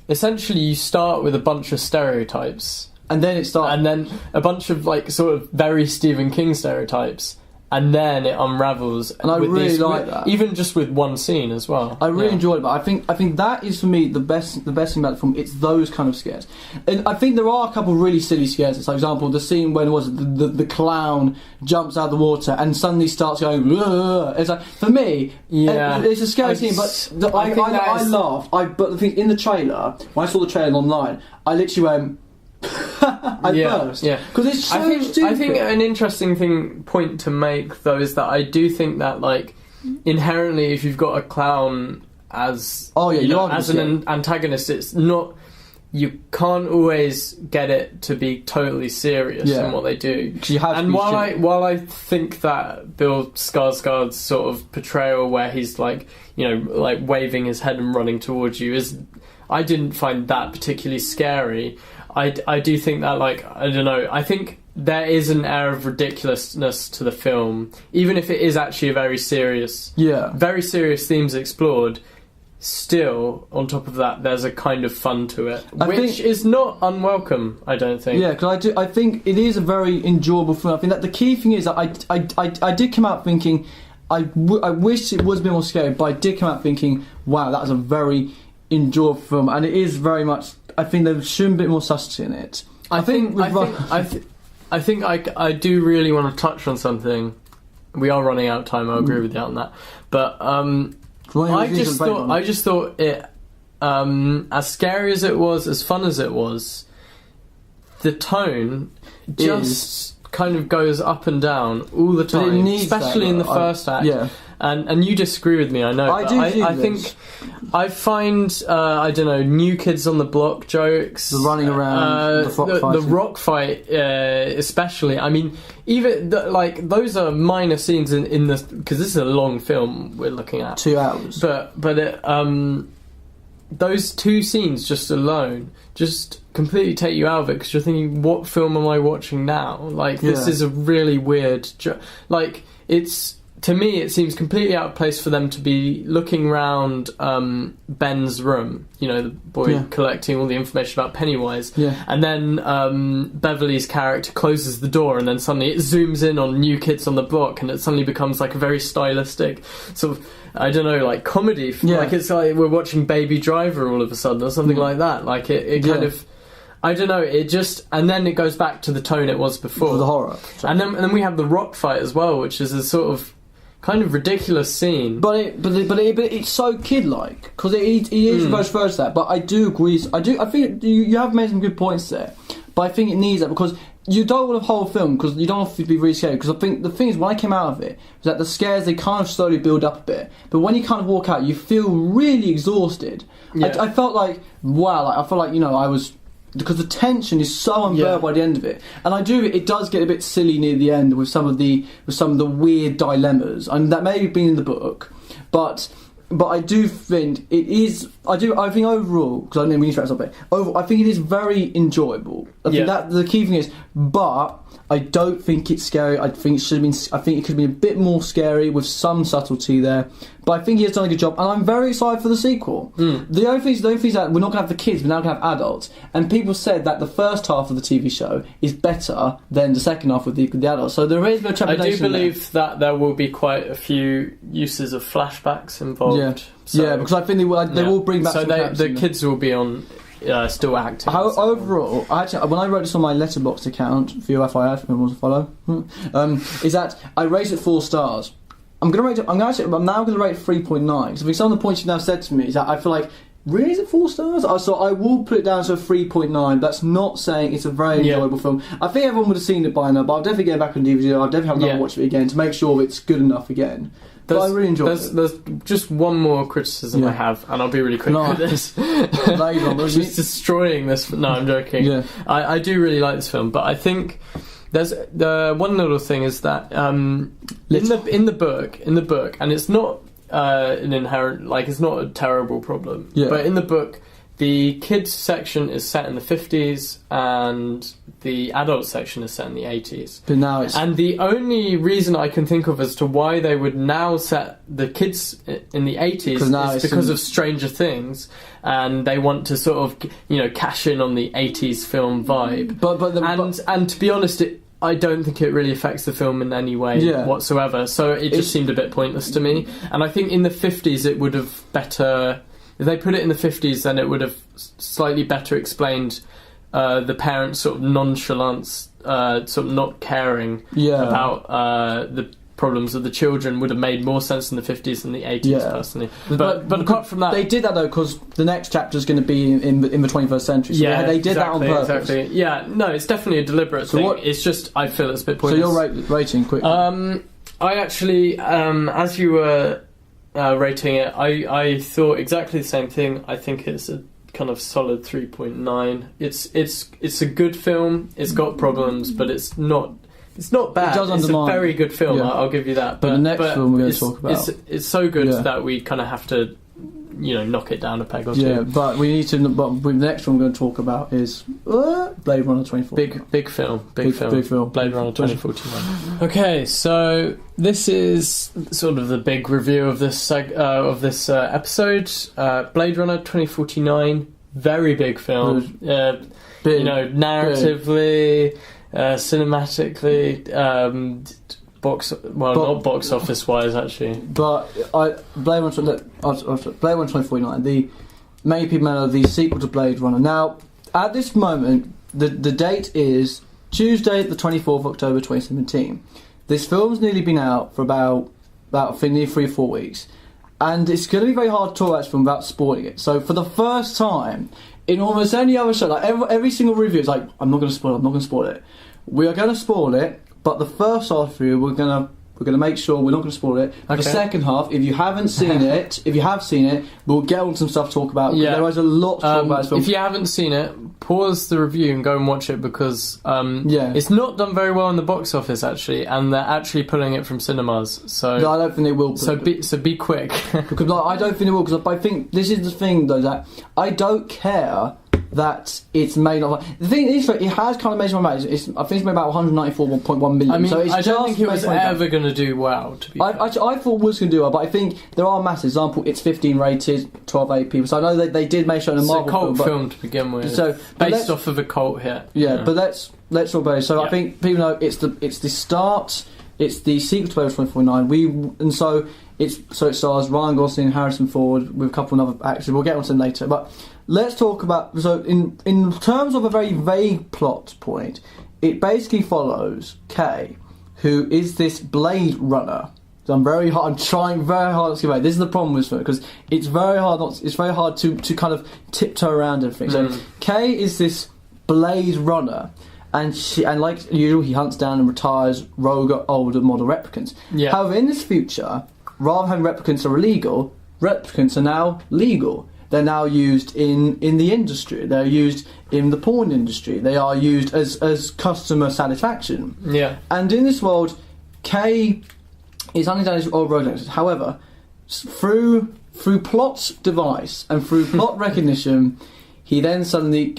essentially you start with a bunch of stereotypes. And then a bunch of like sort of very Stephen King stereotypes, and then it unravels. And I really like that. Even just with one scene as well. I really enjoyed it, but I think that is for me the best thing about the film. It's those kind of scares. And I think there are a couple of really silly scares. For example, the scene when the clown jumps out of the water and suddenly starts going. It's like, for me, it's a scary scene. But I laughed. But the thing in the trailer, when I saw the trailer online, I literally went. I burst. Yeah, because it's so stupid. I think an interesting point to make though is that I do think that like inherently, if you've got a clown as as an antagonist, it's not. You can't always get it to be totally serious in what they do. And while I think that Bill Skarsgård's sort of portrayal where he's like like waving his head and running towards you I didn't find that particularly scary. I do think that, like, I don't know, I think there is an air of ridiculousness to the film, even if it is actually a very serious themes explored. Still, on top of that, there's a kind of fun to it, which is not unwelcome, I don't think. Yeah, because I think it is a very enjoyable film. I think that the key thing is that I did come out thinking, I wish it was a bit more scary, but I did come out thinking, wow, that was a very enjoyable film, and it is very much. I think there should be a bit more subtlety in it. I think I do really want to touch on something. We are running out of time. I agree with you on that, but I just thought it, as scary as it was, as fun as it was, the tone kind of goes up and down all the time, especially in the first act. Yeah. And you disagree with me, I know. I think I find I don't know, New Kids on the Block jokes, the running around, the rock fight, especially. I mean, even like those are minor scenes in this, because this is a long film we're looking at, 2 hours. But those two scenes just alone just completely take you out of it, because you're thinking, what film am I watching now? Like, this is a really weird like, it's, to me, it seems completely out of place for them to be looking around Ben's room, the boy collecting all the information about Pennywise, and then Beverly's character closes the door, and then suddenly it zooms in on New Kids on the Block, and it suddenly becomes like a very stylistic sort of, I don't know, like comedy. Like, it's like we're watching Baby Driver all of a sudden, or something like that. Like, it kind of, I don't know, it just, and then it goes back to the tone it was before. The horror. And then we have the rock fight as well, which is a sort of kind of ridiculous scene, but it's so kid-like, because it is both first that. But I do agree. I think you have made some good points there, but I think it needs that, because you don't want a whole film, because you don't have to be really scared. Because I think the thing is, when I came out of it, was that the scares, they kind of slowly build up a bit, but when you kind of walk out, you feel really exhausted. I felt like, wow, I felt like I was. Because the tension is so unbearable by the end of it, and it does get a bit silly near the end with some of the weird dilemmas, and that may have been in the book, but I do think it is. I think overall, because I know we need to wrap up a bit. Overall, I think it is very enjoyable. I think that the key thing is, but I don't think it's scary. I think it should have been. I think it could have been a bit more scary with some subtlety there. But I think he has done a good job, and I'm very excited for the sequel. The only thing is that we're not going to have the kids, we're now going to have adults. And people said that the first half of the TV show is better than the second half with the adults. So there is a bit of trepidation. I do believe that there will be quite a few uses of flashbacks involved. Yeah, so, because I think they will bring back. So the kids will be on. Still acting. Overall, when I wrote this on my Letterboxd account, for your FYI, if anyone wants to follow, is that I rated it 4 stars. I'm now going to rate it 3.9, because I think some of the points you've now said to me is that I feel like, really, is it 4 stars? So I will put it down to a 3.9. That's not saying it's a very enjoyable film. I think everyone would have seen it by now, but I'll definitely get it back on DVD. I'll definitely have another watch of it again to make sure it's good enough again. But I really enjoyed it. There's just one more criticism I have, and I'll be really quick with this. Just destroying this. No, I'm joking. Yeah. I do really like this film, but I think there's the one little thing is that in the book, and it's not an inherent, like, it's not a terrible problem. Yeah. But in the book, the kids section is set in the 50s, and the adult section is set in the 80s. But now and the only reason I can think of as to why they would now set the kids in the 80s is because of Stranger Things, and they want to sort of cash in on the 80s film vibe. And to be honest, I don't think it really affects the film in any way whatsoever. So it just seemed a bit pointless to me. And I think in the 50s it would have better... If they put it in the 50s, then it would have slightly better explained the parents' sort of nonchalance, sort of not caring about the problems of the children would have made more sense in the 50s than the 80s, personally. But apart from that... They did that, though, because the next chapter is going to be in the 21st century. So they did that on purpose. Exactly. Yeah, no, it's definitely a deliberate thing. It's just, I feel it's a bit pointless. So your rating, quickly. I actually, as you were rating it, I thought exactly the same thing. I think it's a kind of solid 3.9. It's a good film. It's got problems, but it's not bad. It's a very good film. I'll give you that. But the next film we're going to talk about, it's so good that we kind of have to, knock it down a peg or two. Yeah, but we need to. But the next one we're going to talk about is Blade Runner 2049. Big film. Blade Runner 2049. Okay, so this is sort of the big review of this episode. Blade Runner 2049. Very big film. Narratively. Cinematically, not box office wise actually. But Blade Runner 2049. Many people know the sequel to Blade Runner. Now, at this moment, the date is Tuesday, the 24th of October 2017. This film's nearly been out for about nearly 3 or 4 weeks, and it's going to be very hard to talk about this film without spoiling it. So, for the first time, in almost any other show, like every single review, it's like, I'm not going to spoil it. We are going to spoil it, but the first half review, we're going to make sure we're not going to spoil it. Okay. The second half, if you haven't seen it, we'll get on some stuff to talk about. Yeah. There is a lot to talk about this film. If you haven't seen it, pause the review and go and watch it, because it's not done very well in the box office, actually, and they're actually pulling it from cinemas. So no, I don't think they will. So be quick. Because I don't think they will, because I think this is the thing, though, that I don't care that it's made of. The thing is, it has kind of made my mind. I think it's made about 194.1 million. I mean, so I don't think it was ever going to do well. To be fair. I thought it was going to do well, but I think there are massive examples. It's 15 rated, 12 people. So I know they did make sure in a Marvel film. It's a cult film to begin with. So based off of a cult hit. Yeah, but let's talk about it. So I think people know it's the start. It's the sequel to Blade 2049. So it stars Ryan Gosling, Harrison Ford, with a couple of other actors. We'll get on to them later, but. Let's talk about... So, in terms of a very vague plot point, it basically follows Kay, who is this Blade Runner. So I'm trying very hard to get away. This is the problem with it, because it's very hard to kind of tiptoe around everything. So, Kay is this Blade Runner, and like usual, he hunts down and retires rogue older model replicants. Yeah. However, in this future, rather than replicants are illegal, replicants are now legal. They're now used in the industry. They're used in the porn industry. They are used as customer satisfaction. Yeah. And in this world, Kay is hunting down his old road replicants. However, through plot device and through plot recognition, he then suddenly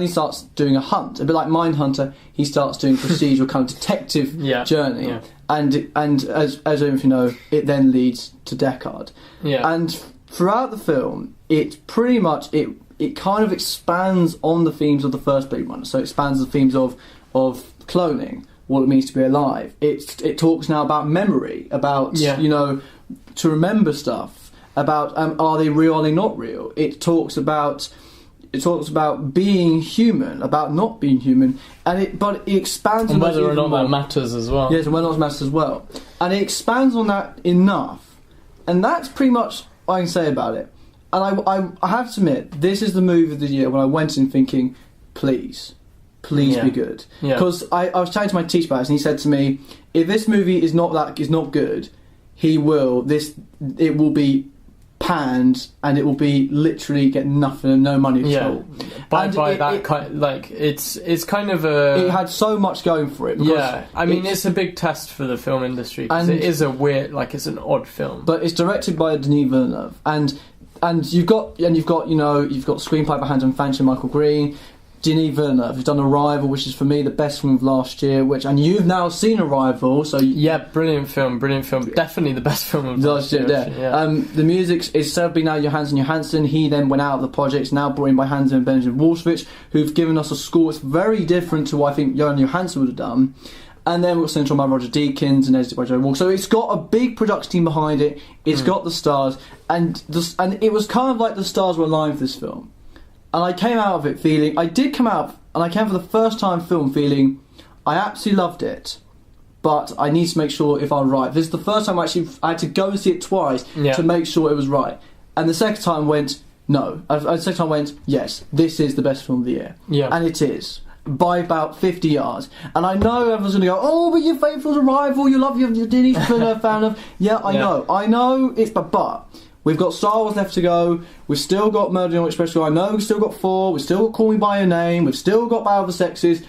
starts doing a hunt. A bit like Mindhunter, he starts doing procedural kind of detective journey. Yeah. And as everyone know, it then leads to Deckard. Yeah. And throughout the film, it pretty much it kind of expands on the themes of the first Blade Runner. So it expands the themes of cloning, what it means to be alive. It talks now about memory, about to remember stuff, about are they real, are they not real. It talks about being human, about not being human, but it expands on whether or not that matters as well. Yes, and whether or not it matters as well, and it expands on that enough, and that's pretty much I can say about it. And I have to admit, this is the movie of the year when I went in thinking, please be good. Because I was chatting to my teacher about this, and he said to me, if this movie is not good, it will be panned, and it will be literally get nothing and no money at all. It's kind of a... It had so much going for it. I mean, it's a big test for the film industry, because it is a weird, it's an odd film. But it's directed by Denis Villeneuve, and you've got screenplay behind him, Fincher, Michael Green. Denis Villeneuve, who's done Arrival, which is for me the best film of last year. And you've now seen Arrival, so yeah, brilliant film. Definitely the best film of last year. Yeah. The music is sadly now Johansson. He then went out of the project. It's now brought in by Hans and Benjamin Wolfowitz, who've given us a score that's very different to what I think Johan Johansson would have done. And then we've got Central by Roger Deakins and edited by Joe Walker. So it's got a big production team behind it. It's got the stars, and it was kind of like the stars were aligned for this film. And I came out of it feeling... I came for the first time film feeling, I absolutely loved it, but I need to make sure if I'm right. This is the first time I had to go and see it twice to make sure it was right. And the second time went, no. The second time went, yes, this is the best film of the year. Yeah. And it is. By about 50 yards. And I know everyone's going to go, oh, but your favourite film's Arrival, you love your Denis Villeneuve fan of... Yeah, I know, it's... But we've got Star Wars left to go, we've still got Murder on the Orient Express, I know we've still got 4, we've still got Call Me By Your Name, we've still got Battle of the Sexes,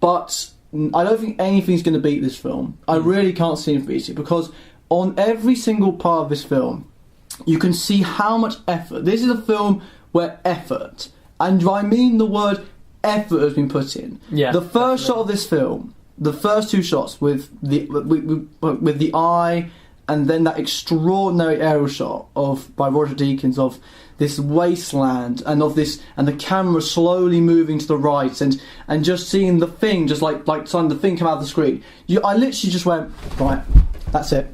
but I don't think anything's going to beat this film. I really can't see anything beat it, because on every single part of this film, you can see how much effort... This is a film where effort, and I mean the word effort has been put in. Yeah, the first shot of this film, the first 2 shots with the eye, and then that extraordinary aerial shot by Roger Deakins of this wasteland and the camera slowly moving to the right and just seeing the thing just like seeing the thing come out of the screen. I literally just went, right, that's it.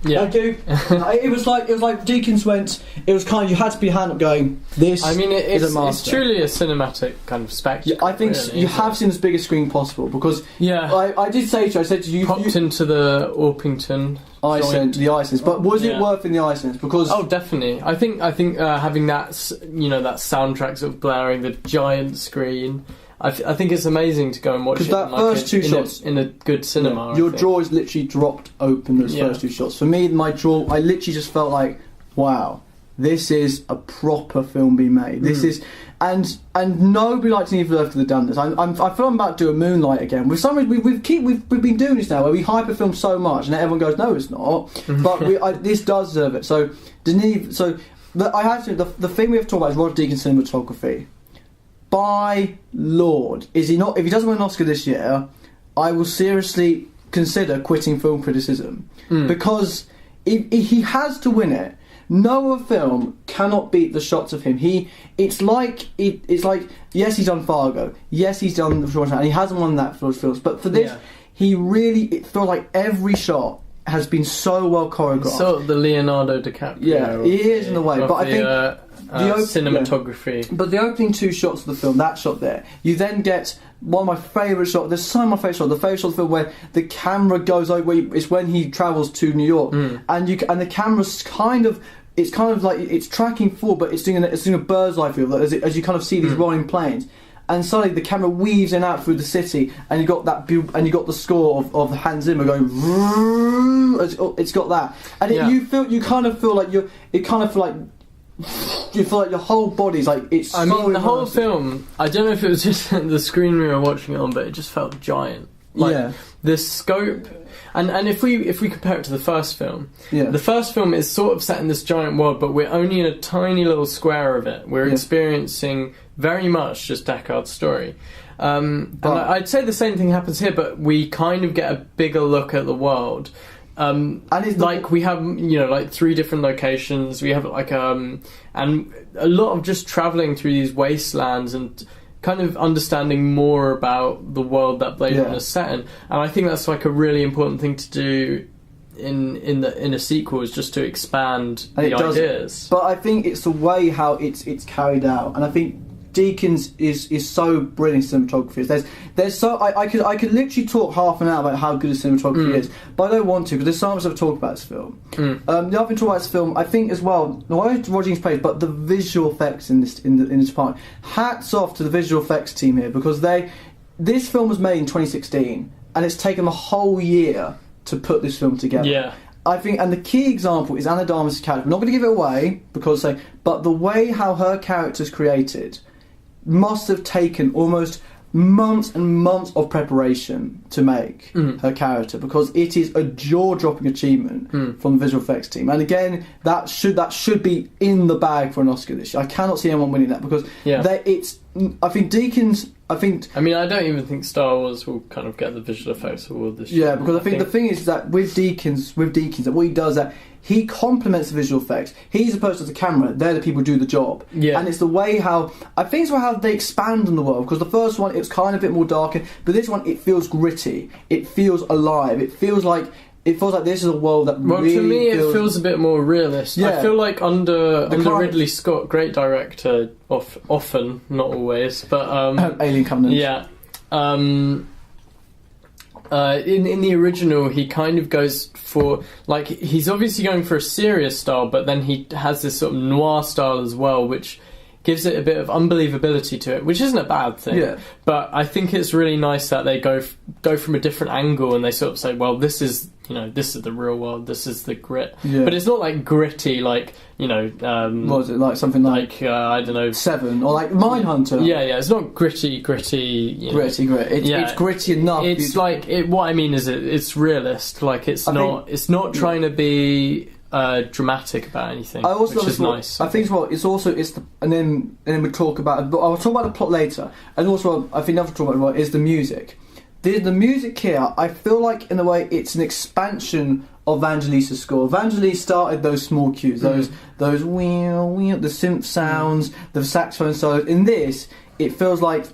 Yeah. Thank you. It was like Deakins went. It was kind of, you had to be hand up going, this. I mean, it's truly a cinematic kind of spectacle. Yeah, I think really, you have seen as big a screen possible, because I did say to you, I said to you, popped into the Orpington Icelands, but was it worth in the Icelands? Because definitely. I think having that that soundtrack sort of blaring, the giant screen. I think it's amazing to go and watch it that first 2 shots in a good cinema. Your jaw is literally dropped open those first 2 shots. For me, my jaw, I literally just felt like, wow, this is a proper film being made. This is, and nobody like Denis Villeneuve could have done this. I feel I'm about to do a Moonlight again. With some reason, we've been doing this now, where we hype a film so much, and everyone goes, no, it's not. But this does deserve it. So Denis, I have to. The thing we have to talk about is Roger Deakins' cinematography. By Lord, is he not? If he doesn't win an Oscar this year, I will seriously consider quitting film criticism, because he has to win it. No other film cannot beat the shots of him. It's like yes, he's done Fargo, yes, he's done The Fortnight, and he hasn't won that for those films. But for this, it feels like every shot has been so well choreographed. So the Leonardo DiCaprio. Yeah, he is in the way, but I think. Cinematography. Yeah. But the opening 2 shots of the film, that shot there, you then get one of my favourite shots. There's some of my favourite shots. The favourite shot of the film where the camera goes over. It's when he travels to New York, and the camera's it's kind of like it's tracking forward, but it's doing a bird's eye view as you kind of see these rolling planes. And suddenly the camera weaves in and out through the city, and you got the score of Hans Zimmer going. It's got that, and you feel like your whole body's like it's. I mean, the whole film. I don't know if it was just the screen we were watching it on, but it just felt giant. The scope, and if we compare it to the first film, the first film is sort of set in this giant world, but we're only in a tiny little square of it. We're experiencing very much just Deckard's story. And I'd say the same thing happens here, but we kind of get a bigger look at the world. And it's we have 3 different locations. We have and a lot of just travelling through these wastelands and kind of understanding more about the world that Blade Runner is set in. And I think that's a really important thing to do in a sequel, is just to expand the ideas. But I think it's the way how it's carried out, and I think Deakins is so brilliant in cinematography. There's so I could literally talk half an hour about how good his cinematography is, but I don't want to, because there's so much I've talked about this film. The other thing to talk about this film, I think as well, not only Roger Deakins plays, but the visual effects in this part. Hats off to the visual effects team here, because this film was made in 2016, and it's taken a whole year to put this film together. Yeah. I think, and the key example is Ana de Armas' character. I'm not going to give it away, but the way how her character's created must have taken almost months and months of preparation to make her character, because it is a jaw-dropping achievement from the visual effects team. And again, that should be in the bag for an Oscar this year. I cannot see anyone winning that, because I think Deakins I mean, I don't even think Star Wars will kind of get the visual effects of all this. Yeah, because I think the thing is that with Deakins, that what he does that he complements the visual effects. He's the person with the camera. They're the people who do the job. Yeah. And it's the way how I think it's how they expand on the world. Because the first one, it's kind of a bit more darker, but this one, it feels gritty. It feels alive. It feels like this is a world that really to me, it feels a bit more realist. Yeah. I feel like under Ridley Scott, great director, often, not always, but Alien Covenant. Yeah. In the original, he kind of goes for, like, he's obviously going for a serious style, but then he has this sort of noir style as well, which gives it a bit of unbelievability to it, which isn't a bad thing. Yeah. But I think it's really nice that they go from a different angle and they sort of say, well, this is the real world, this is the grit. Yeah. But it's not like gritty, like, what is it, like something like I don't know, Seven, or like Mindhunter. Yeah, it's not gritty. Gritty. It's gritty enough. It's like what I mean is it's realist. Like it's not trying to be dramatic about anything. I also which is nice. I think and then we talk about. But I'll talk about the plot later. And also, I think another talk about is the music. The music here, I feel like in a way it's an expansion of Vangelisa's score. Vangelis started those small cues, those wheel, the synth sounds, the saxophone solos. In this, it feels like it's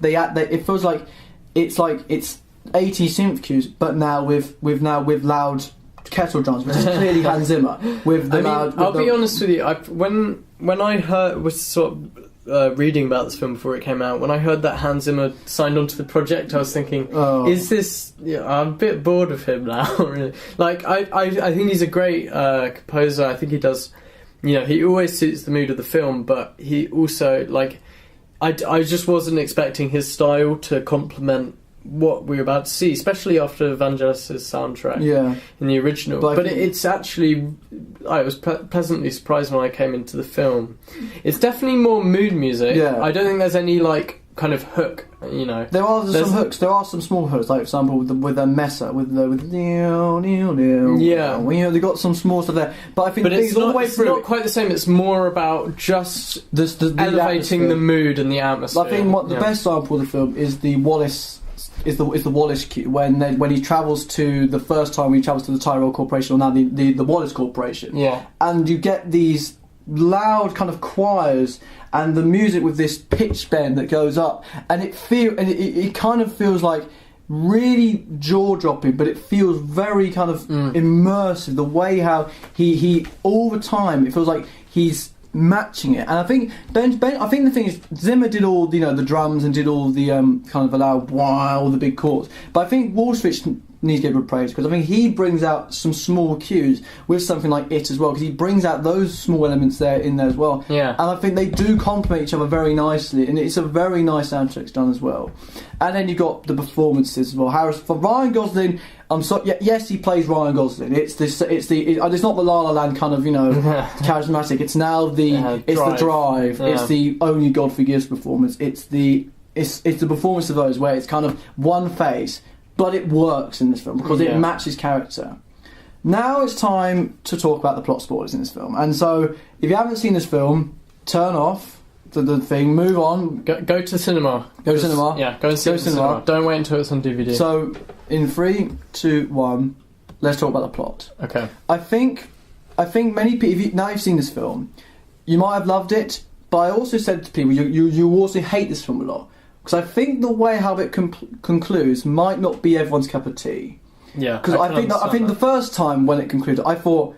80 synth cues, but now with loud kettle drums, which is clearly Hans Zimmer. I'll be honest with you. When I was sort of reading about this film before it came out, when I heard that Hans Zimmer signed onto the project, I was thinking, is this... I'm a bit bored of him now, really. Like, I think he's a great composer. I think he does... he always suits the mood of the film, but he also, like... I just wasn't expecting his style to complement what we were about to see, especially after Vangelis' soundtrack in the original. But it's actually... I was pleasantly surprised when I came into the film. It's definitely more mood music. Yeah. I don't think there's any, like, kind of hook, There are some hooks. There are some small hooks, like, for example, with a Mesa, with yeah. They got some small stuff there. But I think it's all the way through. It's not quite the same. It's more about just elevating the mood and the atmosphere. I think the best example of the film is the Wallace... Is the Wallace cue when he travels to the first time he travels to the Tyrell Corporation, or now the Wallace Corporation, and you get these loud kind of choirs and the music with this pitch bend that goes up, and it kind of feels like really jaw dropping, but it feels very kind of immersive. The way how he all the time it feels like he's matching it, and I think I think the thing is Zimmer did all the drums and did all the kind of loud all the big chords, but I think Wallswitch needs to get praise because I think he brings out some small cues with something like It as well, because he brings out those small elements in there as well. Yeah, and I think they do complement each other very nicely, and it's a very nice soundtrack done as well. And then you've got the performances as well. For Ryan Gosling, yes, he plays Ryan Gosling. It's not the La La Land kind of charismatic. It's now the Drive. Yeah. It's the Only God Forgives performance. It's the performance of those where it's kind of one face, but it works in this film because it matches character. Now it's time to talk about the plot spoilers in this film. And so, if you haven't seen this film, turn off the thing, move on. Go to cinema. Go to cinema. Yeah, go and see it in cinema. Don't wait until it's on DVD. So, in 3, 2, 1, let's talk about the plot. Okay. I think many people, now you've seen this film, you might have loved it, but I also said to people, you also hate this film a lot. Because I think the way how it concludes might not be everyone's cup of tea. Yeah. Because I think the first time when it concluded, I thought,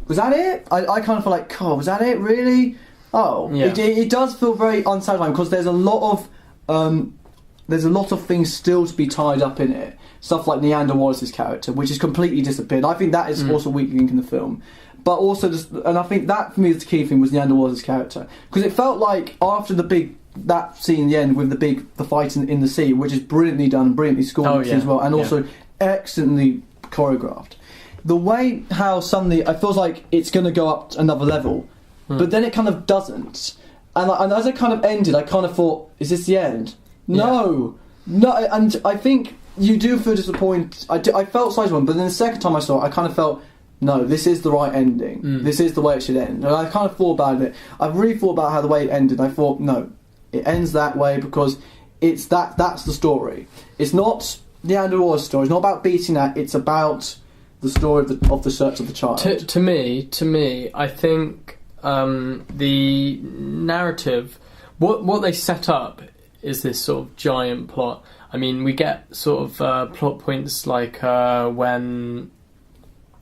was that it? I kind of felt like, was that it, really? Oh, yeah. It does feel very unsatisfying because there's a lot of things still to be tied up in it. Stuff like Neander Wallace's character, which has completely disappeared. I think that is also a weak link in the film. But also, and I think that for me is the key thing was Neander Wallace's character, because it felt like after that scene in the end with the fight in the sea, which is brilliantly done, brilliantly scored as well, and also excellently choreographed. The way how suddenly it feels like it's going to go up another level. But then it kind of doesn't. And as it kind of ended, I kind of thought, is this the end? No. And I think you do feel disappointed. I felt slightly one, but then the second time I saw it, I kind of felt, no, this is the right ending. This is the way it should end. And I kind of thought about it. I've really thought about how the way it ended. I thought, no, it ends that way because it's that's the story. It's not the Andor story. It's not about beating that. It's about the story of the search of the child. To me, I think the narrative, what they set up is this sort of giant plot. I mean, we get sort of plot points like when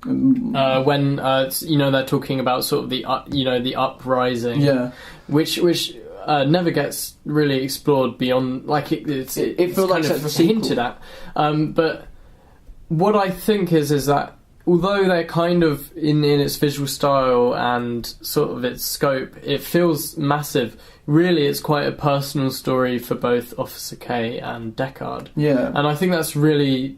they're talking about sort of the uprising, which never gets really explored beyond, like it feels like it's hinted at. But what I think is that although they're kind of in its visual style and sort of its scope, it feels massive. Really, it's quite a personal story for both Officer K and Deckard. Yeah, and I think that's the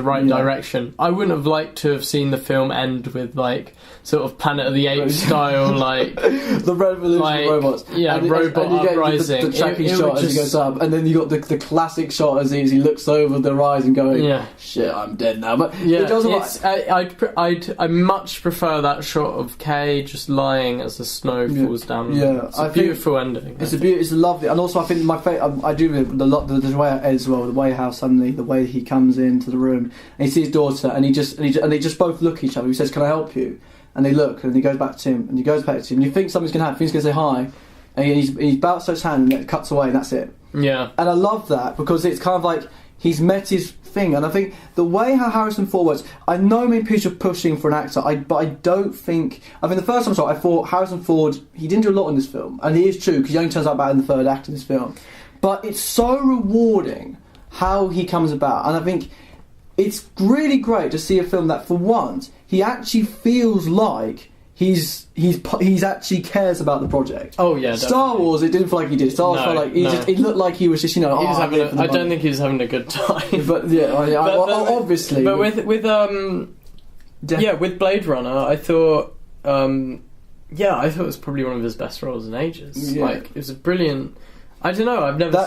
right direction. I wouldn't have liked to have seen the film end with like sort of Planet of the Apes style, like the revolution of robots. Yeah, and robot and you uprising. Get the tracking shot as he goes up, and then you got the classic shot as he looks over the horizon, going, "Shit, I'm dead now." But it doesn't. I much prefer that shot of Kay just lying as the snow falls down. Yeah, it's a beautiful ending. It's lovely, and also I think my favorite. I do the way it ends as well. The way how suddenly the way he comes into the room and he sees his daughter, and they just both look at each other. He says, "Can I help you?" And they look, and he goes back to him, and you think something's going to happen. He's going to say hi, and he bows to his hand, and it cuts away, and that's it. Yeah. And I love that because it's kind of like he's met his thing, and I think the way how Harrison Ford works, I know many people are pushing for an actor, but I don't think. I mean, the first time I saw it, I thought Harrison Ford, he didn't do a lot in this film, and he is true because he only turns out bad in the third act in this film. But it's so rewarding how he comes about, and I think it's really great to see a film that, for once, he actually feels like he's actually cares about the project. Oh yeah, definitely. Star Wars, it didn't feel like he did. Star Wars felt like it looked like he was just I don't think he was having a good time. But obviously. But with Blade Runner, I thought it was probably one of his best roles in ages. Yeah. Like, it was a brilliant. I don't know. I've never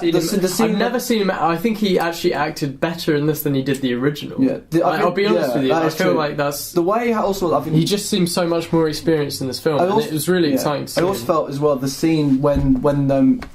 seen him. I think he actually acted better in this than he did the original. Yeah, I'll be honest with you. I feel like that's the way. Also, I think he just seems so much more experienced in this film. And it was really exciting to see. I also felt as well the scene when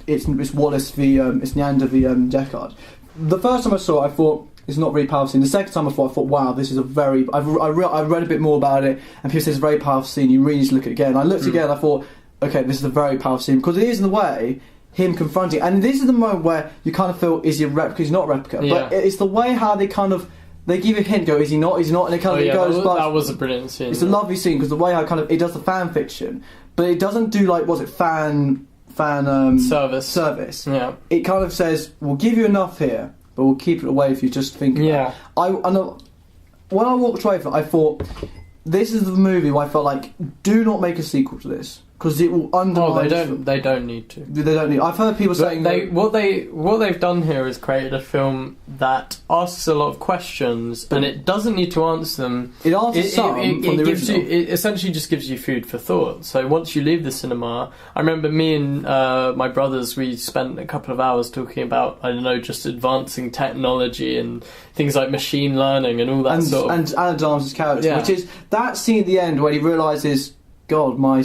it's Wallace it's Neander v Deckard. The first time I saw it, I thought it's not really powerful scene. The second time I thought, wow, this is a very. I read a bit more about it, and people say it's a very powerful scene. You really need to look at it again. I looked again. I thought, okay, this is a very powerful scene because it is in the way. Him confronting, and this is the moment where you kind of feel, is he a replica? He's not a replica, but it's the way how they kind of give you a hint. Go, is he not? Is he not? And it kind of goes. That was a brilliant scene. It's a lovely scene because the way how kind of it does the fan fiction, but it doesn't do like fan service. Yeah, it kind of says, we'll give you enough here, but we'll keep it away if you just think. Yeah, I know. When I walked away from it, I thought, this is the movie where I felt like, do not make a sequel to this. Because it will undermine. Oh, they don't need to. They don't need. I've heard people saying what they've done here is created a film that asks a lot of questions, and it doesn't need to answer them. It answers some from the original. It essentially just gives you food for thought. So once you leave the cinema, I remember me and my brothers, we spent a couple of hours talking about, I don't know, just advancing technology and things like machine learning and all that sort of. And Anna Darm's character, which is that scene at the end where he realises, God, my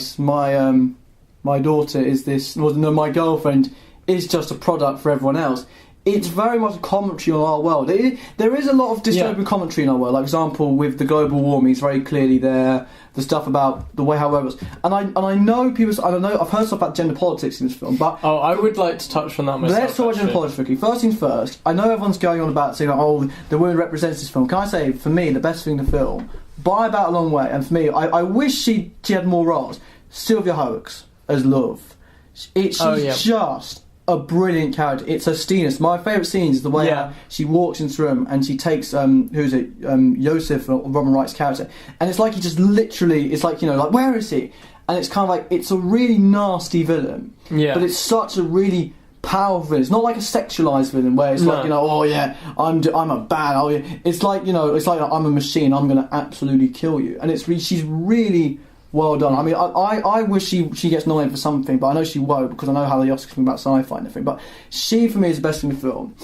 daughter is this. Well, no, my girlfriend is just a product for everyone else. It's very much a commentary on our world. There is a lot of dystopian commentary in our world. Like, for example, with the global warming, it's very clearly there. The stuff about the way how works, and I know people. I've heard stuff about gender politics in this film, but I would like to touch on that myself. Let's talk about gender politics quickly. First things first. I know everyone's going on about saying, the woman represents this film. Can I say, for me, the best thing in the film, by about a long way, and for me, I wish she had more roles. Sylvia Hoeks as Love. She's just a brilliant character. It's her steenness. My favourite scenes is the way she walks into the room and she takes Joseph, Robin Wright's character, and it's like he just literally, it's like, like, where is he? And it's kind of like, it's a really nasty villain, but it's such a really powerful villain. It's not like a sexualised villain where it's like, I'm a bad. It's like, it's like, I'm a machine. I'm going to absolutely kill you. And she's really well done. I mean, I wish she gets nominated for something, but I know she won't because I know how the Oscars think about sci-fi and everything. But she, for me, is the best in the film.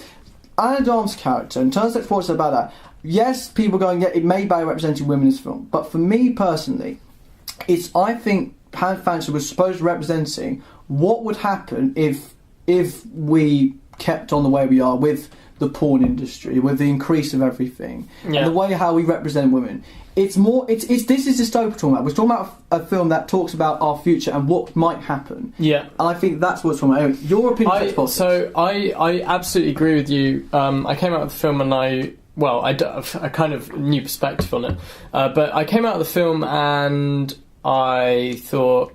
Anna Darm's character, in terms of what's about that, yes, people going, it may be representing women in this film, but for me personally, I think Pan Fancher was supposed to be representing what would happen if we kept on the way we are with the porn industry, with the increase of everything, and the way how we represent women. It's more. It's this is dystopia talking about. We're talking about a film that talks about our future and what might happen. Yeah, and I think that's what's wrong. Anyway, your opinion. So I absolutely agree with you. I came out of the film and I kind of new perspective on it, but I came out of the film and I thought,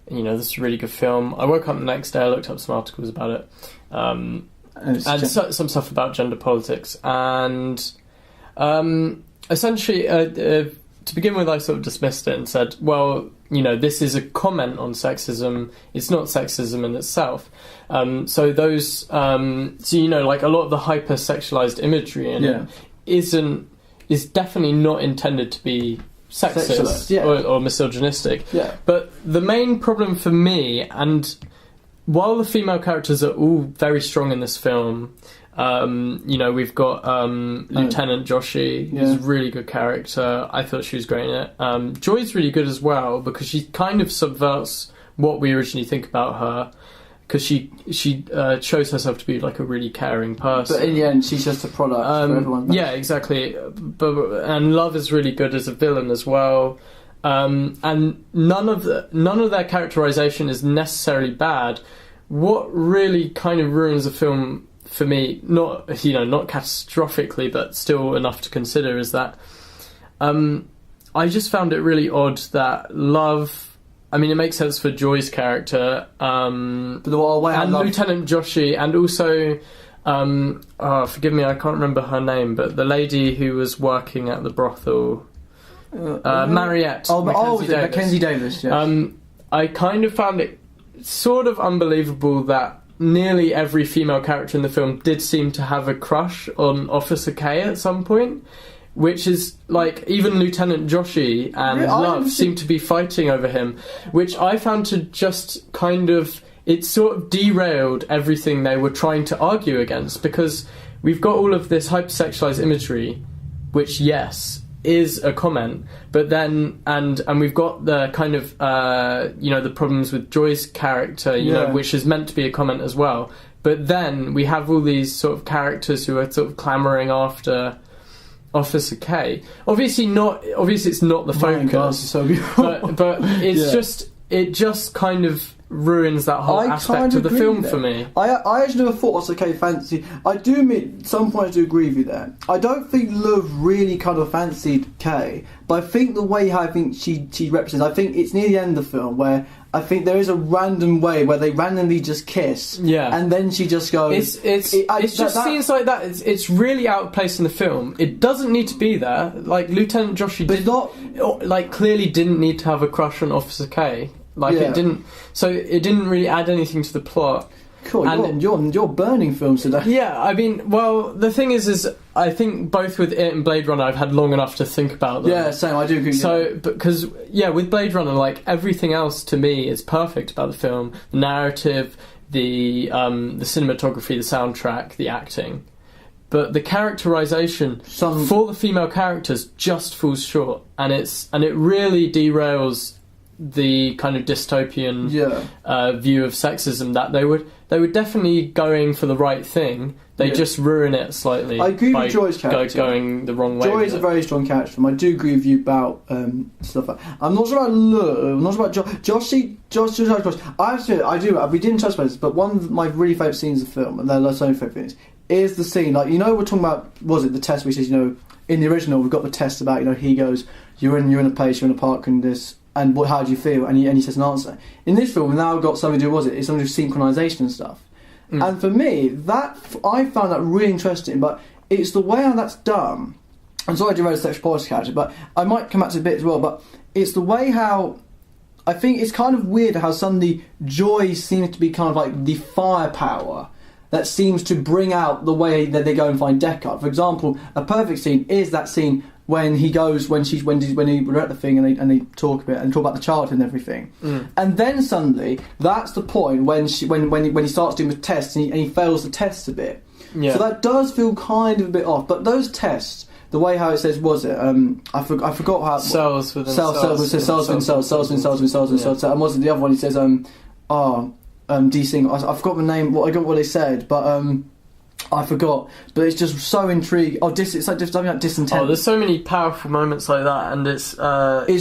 this is a really good film. I woke up the next day, I looked up some articles about it, and some stuff about gender politics, and essentially, to begin with, I sort of dismissed it and said, well, this is a comment on sexism. It's not sexism in itself. So those, like a lot of the hyper-sexualized imagery in it is definitely not intended to be sexist or misogynistic. Yeah. But the main problem for me, and while the female characters are all very strong in this film, we've got Lieutenant Joshi, who's a really good character. I thought she was great in it. Joy's really good as well, because she kind of subverts what we originally think about her, because she shows herself to be like a really caring person. But in the end, she's just a product for everyone. Yeah, exactly. And Love is really good as a villain as well. And none of their characterization is necessarily bad. What really kind of ruins the film for me, not catastrophically, but still enough to consider, is that I just found it really odd that Love. I mean, it makes sense for Joy's character, and Lieutenant Joshi, and also, forgive me, I can't remember her name, but the lady who was working at the brothel, Mariette. Mackenzie Davis. Yes. I kind of found it sort of unbelievable that nearly every female character in the film did seem to have a crush on Officer K at some point, which is like even Lieutenant Joshi and Love seem to be fighting over him, which I found to just kind of, it sort of derailed everything they were trying to argue against, because we've got all of this hypersexualized imagery, which yes is a comment, but then and we've got the kind of the problems with Joy's character, which is meant to be a comment as well, but then we have all these sort of characters who are sort of clamoring after Officer K. Obviously it's not the focus, so but it's it just kind of ruins that whole aspect of the film for me. I actually never thought Officer K fancy. I do admit, at some point I do agree with you there. I don't think Love really kind of fancied K, but I think the way how I think she represents, I think it's near the end of the film where I think there is a random way where they randomly just kiss, and then she just goes. It just seems like that. It's really out of place in the film. It doesn't need to be there. Like Lieutenant Joshi clearly didn't need to have a crush on Officer K. It didn't. So it didn't really add anything to the plot. Cool. And you're burning films today. Yeah, I mean, well, the thing is I think both with it and Blade Runner, I've had long enough to think about them. Yeah, same. I do agree. So, because with Blade Runner, like everything else to me is perfect about the film: the narrative, the cinematography, the soundtrack, the acting. But the characterization for the female characters just falls short, and it really derails the kind of dystopian view of sexism that they were definitely going for the right thing. They just ruin it slightly. I agree with Joy's character going the wrong way. Joy is a very strong character. I do agree with you about stuff. I'm not sure about Love. I'm not sure about Josh. I do. We didn't touch about this, but one of my really favourite scenes of the film, and they're so favourite things, is the scene. Like, we're talking about, was it the test? Which is, in the original, we've got the test about, he goes, you're in a place, you're in a park, and this. And how do you feel? And he says an answer. In this film, we've now got something to do. It's something to do with synchronisation and stuff. And for me, I found that really interesting. But it's the way how that's done. I'm sorry I derailed the sexual politics character, but I might come back to it a bit as well. But it's the way how I think it's kind of weird how suddenly Joy seems to be kind of like the firepower that seems to bring out the way that they go and find Deckard. For example, a perfect scene is that scene when he goes when we're at the thing and they talk a bit and talk about the childhood and everything, and then suddenly that's the point when he starts doing the tests and he fails the tests a bit. Yeah. So that does feel kind of a bit off. But those tests, the way how it says, was it? I forgot how cells within cells within cells within cells within cells within cells. And was it the other one? He says DC. I forgot the name. I got what they said, but I forgot. But it's just so intriguing. It's like something like Disintent. Oh, there's so many powerful moments like that, and it's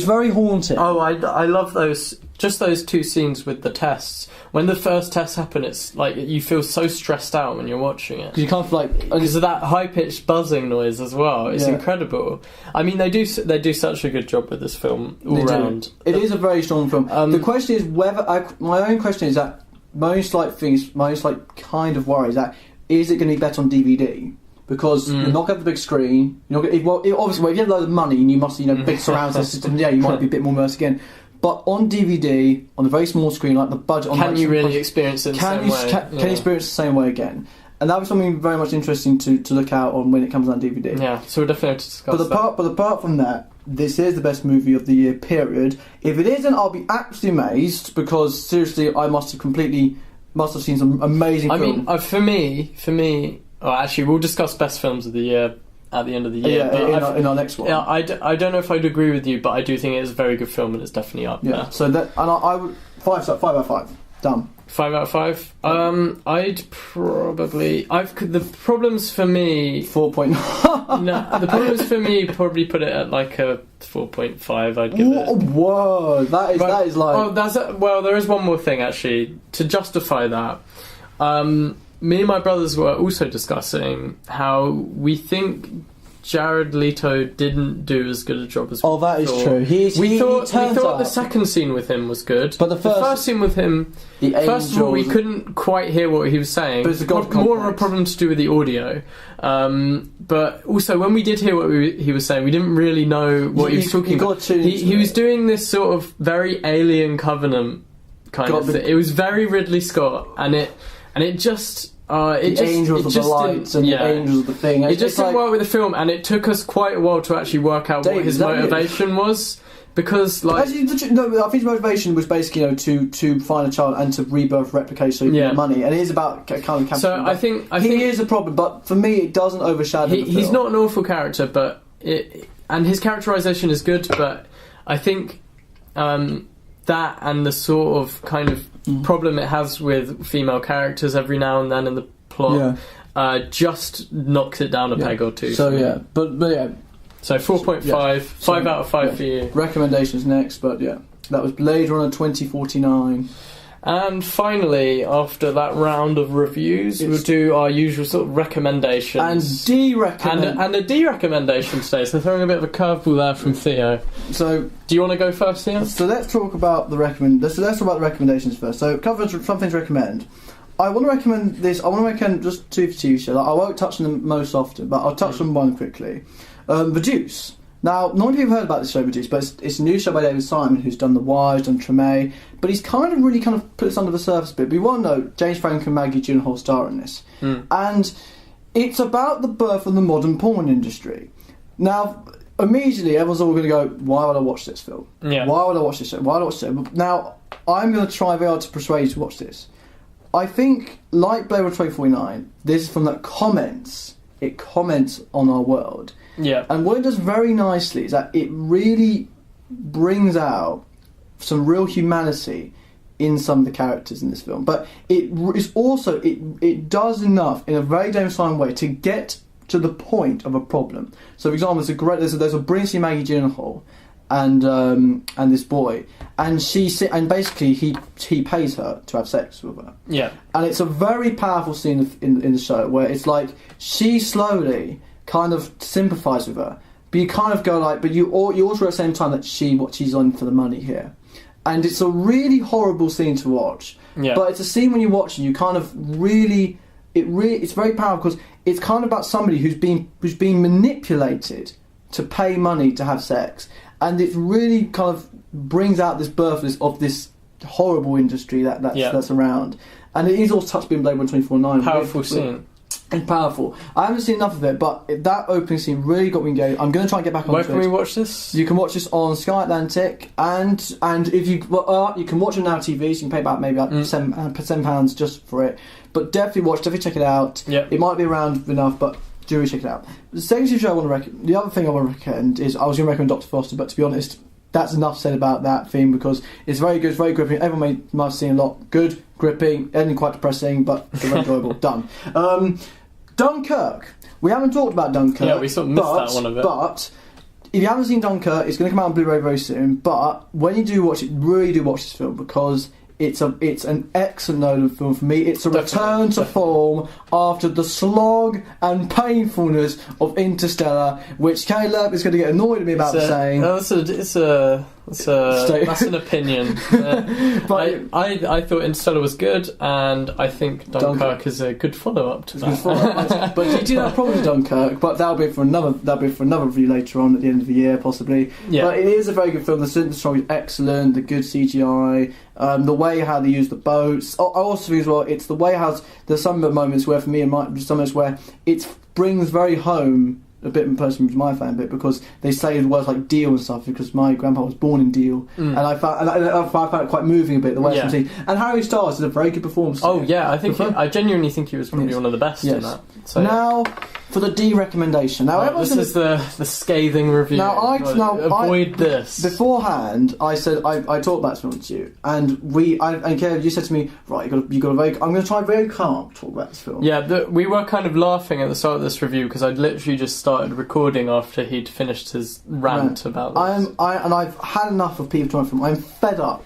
very haunting. Oh, I love those. Just those two scenes with the tests. When the first tests happen, it's like you feel so stressed out when you're watching it. Because you can't like because of that high pitched buzzing noise as well. It's incredible. I mean, they do such a good job with this film all round. It is a very strong film. The question is whether my own question is that my own kind of worry is that is it going to be better on DVD? Because you're not going to have the big screen. Obviously, if you have a load of money and you must big surround system, you might be a bit more immersed again. But on DVD, on a very small screen, like the budget... Can you really experience it the same way? Can you experience it the same way again? And that was something very much interesting to look out on when it comes on DVD. Yeah, so we'll definitely have to discuss that. But apart from that, this is the best movie of the year, period. If it isn't, I'll be absolutely amazed, because seriously, I must have seen some amazing films. I mean, for me... Oh, actually, we'll discuss best films of the year at the end of the year. Yeah, in our next one. Yeah, I don't know if I'd agree with you, but I do think it is a very good film and it's definitely up there. So that, and I would 5 out of 5. Done. 5 out of 5. I'd probably the problems for me 4.9. No, the problems for me probably put it at like a 4.5. I'd give it. Whoa, that is like. Well, there is one more thing actually to justify that. Me and my brothers were also discussing how we think Jared Leto didn't do as good a job as we thought. That is true. We thought the second scene with him was good, but the first scene with him, first of all, we couldn't quite hear what he was saying. But it's more of a problem to do with the audio. But also, when we did hear what he was saying, we didn't really know what he was talking about. He was doing this sort of very Alien Covenant kind of thing. It was very Ridley Scott, and it just. Angels of the lights and the angels of the thing. It just didn't work with the film, and it took us quite a while to actually work out what his motivation was. Because, like, I think his motivation was basically, to find a child and to rebirth, replicate, so he can get money. And it is about kind of capturing. So I think he is a problem, but for me, it doesn't overshadow. The film. He's not an awful character, and his characterization is good. But I think that and the sort of kind of problem it has with female characters every now and then in the plot just knocks it down a peg or two. So but yeah. So 4.5, 5 out of 5 for you. Recommendations next, but that was Blade Runner 2049. And finally, after that round of reviews, we'll do our usual sort of recommendations. And de-recommend. And a de-recommendation today, so throwing a bit of a curveball there from Theo. So, do you want to go first, Theo? So let's talk about the let's talk about the recommendations first. So, something to recommend. I want to recommend this. I want to recommend just 2 TV shows. I won't touch on them most often, but I'll touch on one quickly. The Deuce. Now, not many people have heard about this show, The Deuce, but it's a new show by David Simon, who's done The Wire, done Treme, but he's kind of put this under the surface a bit. But we all know James Franco and Maggie Gyllenhaal star in this. And it's about the birth of the modern porn industry. Now, immediately, everyone's all going to go, why would I watch this film? Yeah. Why would I watch this show? Why would I watch this show? Now, I'm going to try very hard to persuade you to watch this. I think, like Blade Runner 2049, this is from that comments. It comments on our world. Yeah. And what it does very nicely is that it really brings out some real humanity in some of the characters in this film. But it is also it does enough in a very David Simon way to get to the point of a problem. So, for example, there's a brilliant scene, Maggie Gyllenhaal and this boy, and basically he pays her to have sex with her. Yeah. And it's a very powerful scene in the show where it's like she slowly kind of sympathise with her, but you kind of go like, but you also at the same time that she's on for the money here, and it's a really horrible scene to watch. Yeah. But it's a scene when you watch it, you kind of it's very powerful because it's kind of about somebody who's being manipulated to pay money to have sex, and it really kind of brings out this birth of this horrible industry that's around. And it is also touched in Blade Runner 2049. Powerful scene. It's powerful. I haven't seen enough of it, but that opening scene really got me engaged. I'm going to try and get back on. Where can we watch this? You can watch this on Sky Atlantic, and if you can watch it on Now TV, so you can pay about maybe like £7 just for it. But definitely check it out. Yeah. It might be around enough, but do check it out. The second show the other thing I want to recommend is I was going to recommend Dr. Foster, but to be honest, that's enough said about that theme, because it's very good, it's very gripping. Everyone might have seen a lot. Good, gripping, ending quite depressing, but very enjoyable. Done. Dunkirk. We haven't talked about Dunkirk. Yeah, we sort of missed that one of it. But if you haven't seen Dunkirk, it's going to come out on Blu-ray very soon. But when you do watch it, really do watch this film, because it's an excellent Nolan film for me. It's a return to form after the slog and painfulness of Interstellar, which Caleb is going to get annoyed at me about saying. That's an opinion. But I thought Interstellar was good, and I think Dunkirk is a good follow-up to that. But you do have problems with Dunkirk, but that'll be for another review later on at the end of the year, possibly. Yeah. But it is a very good film. The cinematography is excellent. The good CGI, the way how they use the boats. I also think as well, it's the way how there's some moments where, for me, some moments where it brings very home a bit personally to my fan bit, because they say words like deal and stuff, because my grandpa was born in Deal, and I found it quite moving a bit, the way it's seen. And Harry Styles is a very good performance. Oh yeah, I genuinely think he was probably one of the best in that. So. Now for the D recommendation. Now this is the scathing review. Avoid this. Beforehand, I said I talked about this film to you, and Kev, you said to me, right, you got I'm going to try very calm to talk about this film. Yeah, we were kind of laughing at the start of this review, because I'd literally just started recording after he'd finished his rant about this. I've had enough of people talking about this film. I'm fed up.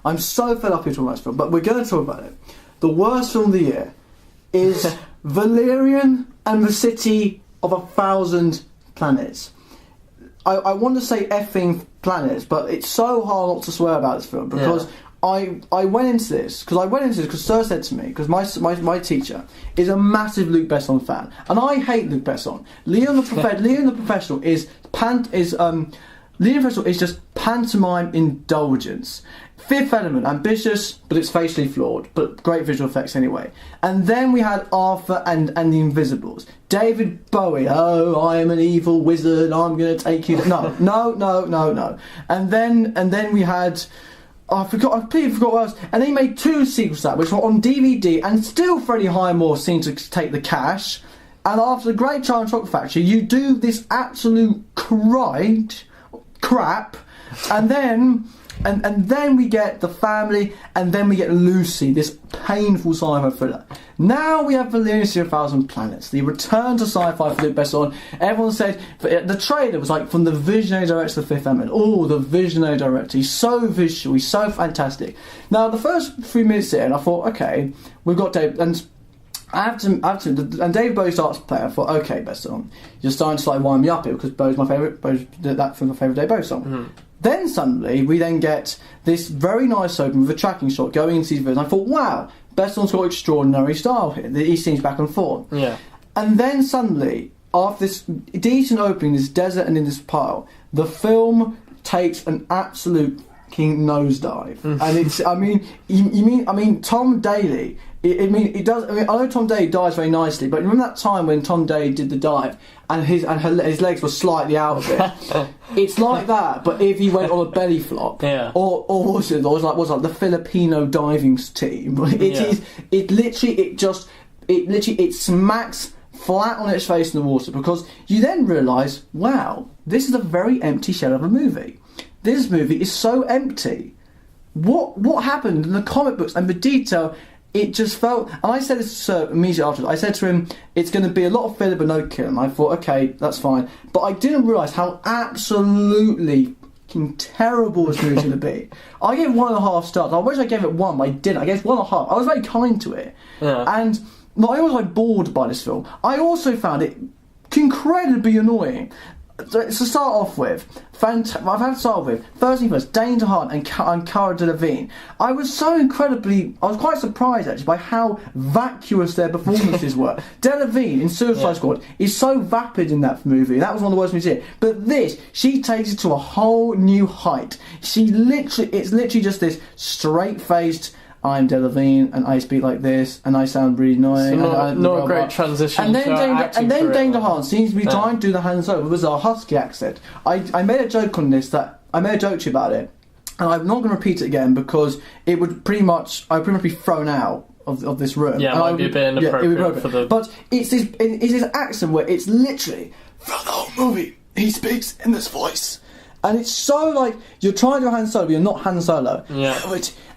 I'm so fed up of people talking about this film, but we're going to talk about it. The worst film of the year is Valerian and the City of 1,000 Planets. I want to say effing planets, but it's so hard not to swear about this film, because I went into this because Sir said to me, because my teacher is a massive Luc Besson fan, and I hate Luc Besson. Leon the Professional is just pantomime indulgence. Fifth Element, ambitious, but it's facially flawed, but great visual effects anyway. And then we had Arthur and the Invisibles. David Bowie, I am an evil wizard, I'm going to take you... No. And then we had... I completely forgot what else. And they made 2 sequels to that, which were on DVD, and still Freddie Highmore seemed to take the cash. And after The Great Charlie and Chocolate Factory, you do this absolute crap, and then... And then we get The Family, and then we get Lucy, this painful sci-fi thriller. Now we have Valerian of 1,000 Planets, the return to sci-fi for Luc Besson. Everyone said, the trailer was like from the visionary director of The Fifth Element. Oh, the visionary director, he's so visual, he's so fantastic. Now, the first 3 minutes in, I thought, okay, we've got Dave, and I have to, and David Bowie starts to play. I thought, okay, Besson, you're starting to like wind me up here, because Bowie's my favourite, that from my favourite David Bowie song. Mm-hmm. Then suddenly we then get this very nice open with a tracking shot going into these videos. And I thought, wow, Besson's got extraordinary style here. He seems back and forth. Yeah. And then suddenly, after this decent opening, this desert and in this pile, the film takes an absolute fucking nosedive. And it's, I mean, Tom Daly. I know Tom Daly dies very nicely, but remember that time when Tom Daly did the dive and his legs were slightly out of it? It's like that, but if he went on a belly flop, or was it like the Filipino diving team? It literally smacks flat on its face in the water, because you then realise, wow, this is a very empty shell of a movie. This movie is so empty. What happened in the comic books and the detail? It just felt, and I said this to Sir immediately after. I said to him, "It's going to be a lot of filler but no kill." And I thought, okay, that's fine. But I didn't realise how absolutely fucking terrible this movie was going to be. I gave 1.5 stars. I wish I gave it 1, but I didn't. I gave 1.5. I was very kind to it, and not only was I bored by this film, I also found it incredibly annoying. So to start off with, first thing first, Dane DeHaan and Cara Delevingne. I was quite surprised actually by how vacuous their performances were. Delevingne in Suicide Squad is so vapid in that movie. That was one of the worst movies here. But this, she takes it to a whole new height. It's literally just this straight-faced, I'm Delevingne, and I speak like this, and I sound really annoying. So not a great transition. And then Dane DeHaan seems to be trying to do the hands over with a husky accent. I made a joke on this I made a joke to you about it, and I'm not going to repeat it again because it would I'd pretty much be thrown out of this room. Yeah, it might be a bit inappropriate for the. But it's this accent where it's literally throughout the whole movie he speaks in this voice. And it's so like you're trying to do Han Solo, but you're not Han Solo. Yeah.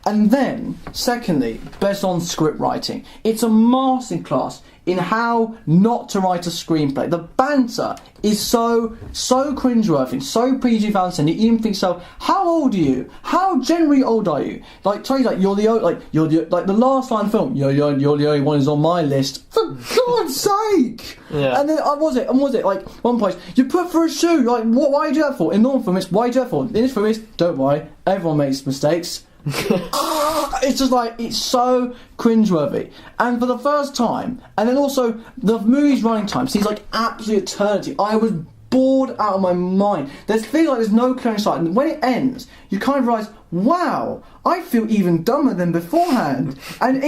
And then, secondly, best on script writing. It's a masterclass in how not to write a screenplay. The banter is so cringeworthy, so PG-13. You even think so. How old are you? How generally old are you? Like, tell you like you're the last line film. You're the only one who's on my list. For God's sake! Yeah. And then was it like one place you put for a shoe? Like, what? Why do you do that for? In normal film, it's why do you do that for? In this film, it's don't worry, everyone makes mistakes. It's just like it's so cringeworthy, and for the first time, and then also the movie's running time seems like absolute eternity. I was bored out of my mind. Feels like there's no clear insight, and when it ends, you kind of realise, wow, I feel even dumber than beforehand. and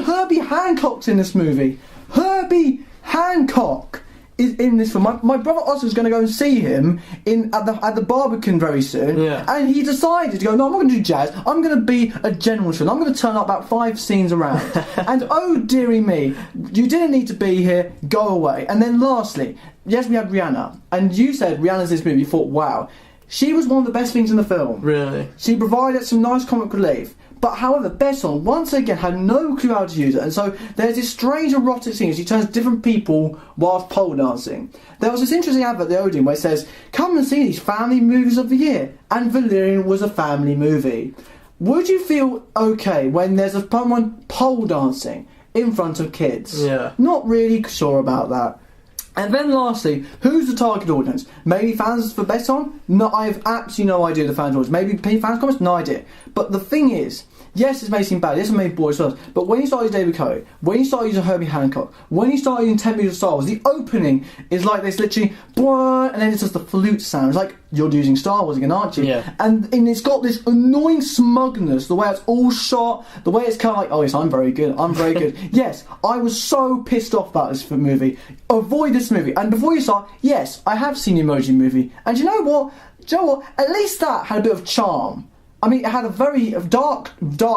Herbie Hancock's in this movie. Herbie Hancock is in this film. My brother Oscar's going to go and see him at the Barbican very soon, and he decided to go, no, I'm not going to do jazz, I'm going to be a general show. I'm going to turn up about 5 scenes around. And oh dearie me, you didn't need to be here, go away. And then lastly, yes, we had Rihanna, and you said Rihanna's in this movie, you thought, wow, she was one of the best things in the film. Really? She provided some nice comic relief. But however, Besson once again had no clue how to use it, and so there's this strange erotic scene as she turns different people whilst pole dancing. There was this interesting advert at the Odeon where it says, come and see these family movies of the year, and Valerian was a family movie. Would you feel okay when there's someone pole dancing in front of kids? Yeah. Not really sure about that. And then lastly, who's the target audience? Maybe fans for Besson? No, I have absolutely no idea the fans audience. Maybe fans comments? No idea. But the thing is, yes, it may seem bad, yes, it may bore us, but when you start using David Coe, when you start using Herbie Hancock, when you start using 10 Minutes of Star Wars, the opening is like this literally, and then it's just the flute sound. It's like, you're using Star Wars again, aren't you? Yeah. And it's got this annoying smugness, the way it's all shot, the way it's kind of like, oh yes, I'm very good. Yes, I was so pissed off about this movie. Avoid this movie. And before you start, yes, I have seen the Emoji Movie. And you know what? At least that had a bit of charm. I mean, it had a very dark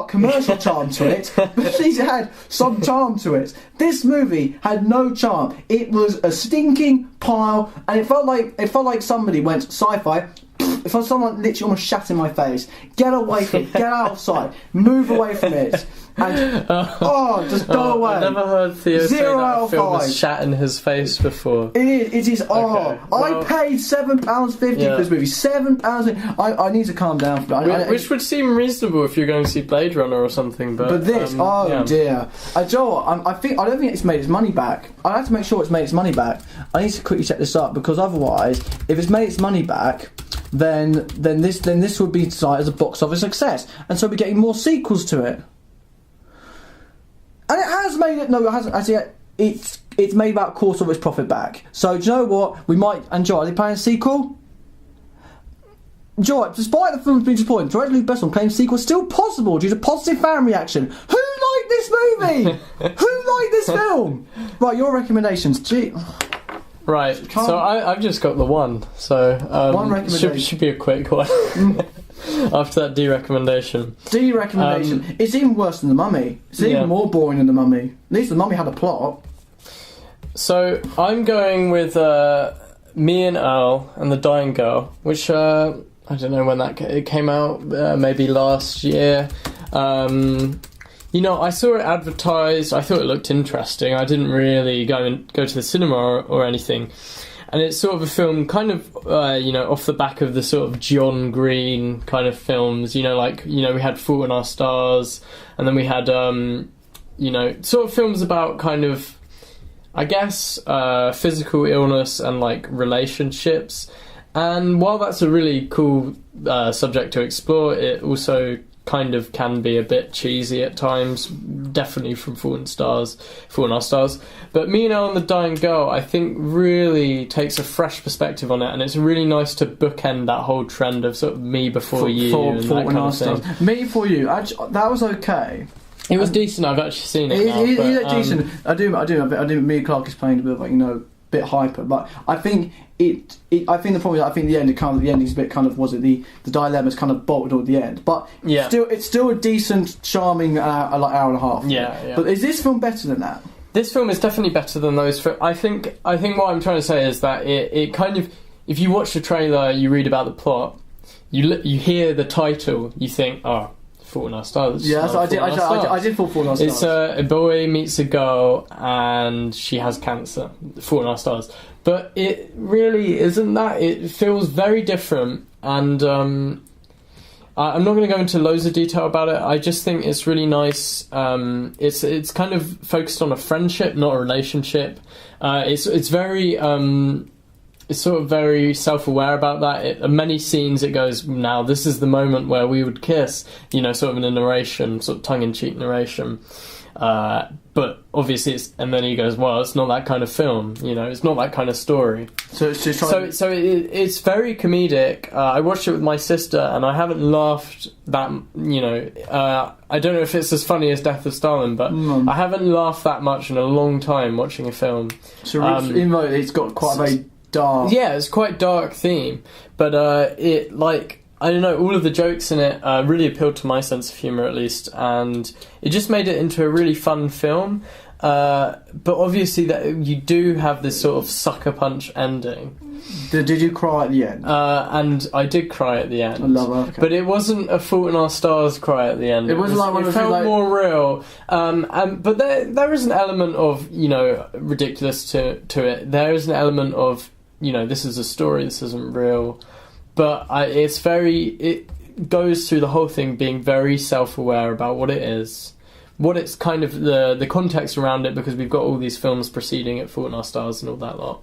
commercial charm to it, but at least it had some charm to it. This movie had no charm. It was a stinking pile, and it felt like somebody went sci-fi. It felt someone literally almost shat in my face. Get away from it. Get out of sight. Move away from it. And just go away. I've never heard Theo say that out a of film was 5. shat in his face before. It is. Okay, I paid £7.50 for this movie. £7. I need to calm down. Which would seem reasonable if you're going to see Blade Runner or something. But this, dear. Joel, I don't think it's made its money back. I have to make sure it's made its money back. I need to quickly check this up, because otherwise, if it's made its money back, then this would be decided as a box office success, and so we're getting more sequels to it. And it has made it. No, it hasn't. As yet, it's made about a quarter of its profit back. So do you know what? We might. And Joel, are they planning a sequel? Joel, despite the film's being disappointing, director Luke Besson claims sequel is still possible due to positive fan reaction. Who liked this movie? Who liked this film? Right, your recommendations. Gee. Right, so I've just got the one. So one recommendation should be a quick one. After that D-recommendation. It's even worse than The Mummy. It's even more boring than The Mummy. At least The Mummy had a plot. So I'm going with Me and Earl and the Dying Girl, which I don't know when it came out. Maybe last year. I saw it advertised. I thought it looked interesting. I didn't really go to the cinema or anything. And it's sort of a film kind of, off the back of the sort of John Green kind of films. We had Fault in Our Stars, and then we had, sort of films about kind of, I guess, physical illness and, like, relationships. And while that's a really cool subject to explore, it also kind of can be a bit cheesy at times, definitely from Fault in Our Stars. But Me and Earl and the Dying Girl, I think, really takes a fresh perspective on it, and it's really nice to bookend that whole trend of sort of me before you and that kind of thing. Me Before You, that was okay. It was decent. I've actually seen it now. It's decent. I do. Emilia Clarke is playing a bit of, like, bit hyper, but I think I think the problem is, I think the ending's a bit kind of, was it the dilemma's kind of bolted at the end, but it's still a decent, charming hour and a half. Yeah. But is this film better than that? This film is definitely better than those. I think what I'm trying to say is that it kind of, if you watch the trailer, you read about the plot, you hear the title, you think, oh, Fault in Our Stars. Yeah, so I did Fault in Our Stars. It's a boy meets a girl and she has cancer. Fault in Our Stars. But it really isn't that. It feels very different, and I'm not going to go into loads of detail about it. I just think it's really nice. It's kind of focused on a friendship, not a relationship. It's very it's sort of very self-aware about that. Many scenes it goes, now this is the moment where we would kiss, sort of in a narration, sort of tongue-in-cheek narration. But obviously and then he goes, well, it's not that kind of film, it's not that kind of story. So it's just it's very comedic. I watched it with my sister and I haven't laughed that, I don't know if it's as funny as Death of Stalin, but I haven't laughed that much in a long time watching a film. So even though it's got quite a very dark... Yeah, it's quite dark theme, but I don't know, all of the jokes in it really appealed to my sense of humour, at least, and it just made it into a really fun film. But obviously that you do have this sort of sucker punch ending. Did you cry at the end? And I did cry at the end. I love it. Okay. But it wasn't a Fault in Our Stars cry at the end. It wasn't like one it felt more real. But there is an element of, ridiculous to it. There is an element of, this is a story, this isn't real. But it goes through the whole thing being very self-aware about what it is, what it's kind of the context around it, because we've got all these films preceding it, Fault in Our Stars and all that lot.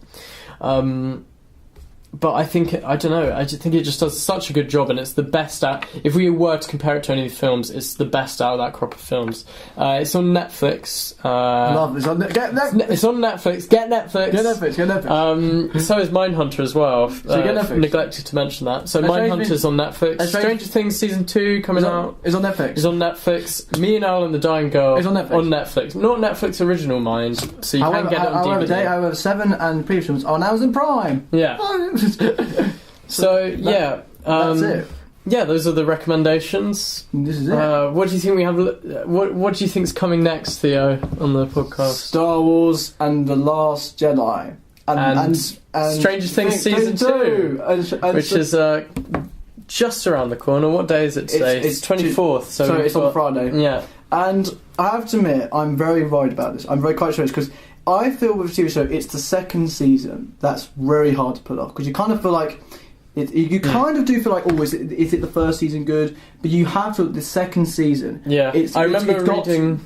But I think I just think it just does such a good job, and it's the best out. If we were to compare it to any of the films, it's the best out of that crop of films. It's on Netflix. Love it's on Netflix. It's on Netflix. Get Netflix. Get Netflix. So is Mindhunter as well. So get Netflix. Neglected to mention that. So Mindhunter's on Netflix. Stranger Things season 2 coming out. It's on Netflix. It's on Netflix. Me and Owl and the Dying Girl. It's on Netflix. On Netflix. Not Netflix original Mind. So you can get it on DVD. However, 7 and previous films are on Amazon Prime. Yeah. So that's it. Yeah, those are the recommendations. This is it. What do you think we have? What do you think's coming next, Theo, on the podcast? Star Wars and the Last Jedi, and Stranger Things season 2, which is just around the corner. What day is it today? It's 24th. So it's on Friday. Yeah, and I have to admit, I'm very worried about this. I'm very quite sure because I feel with the TV show, it's the second season that's very hard to pull off, because you kind of feel like you kind of do feel like, is it the first season good? But you have to the second season. Yeah, I remember reading.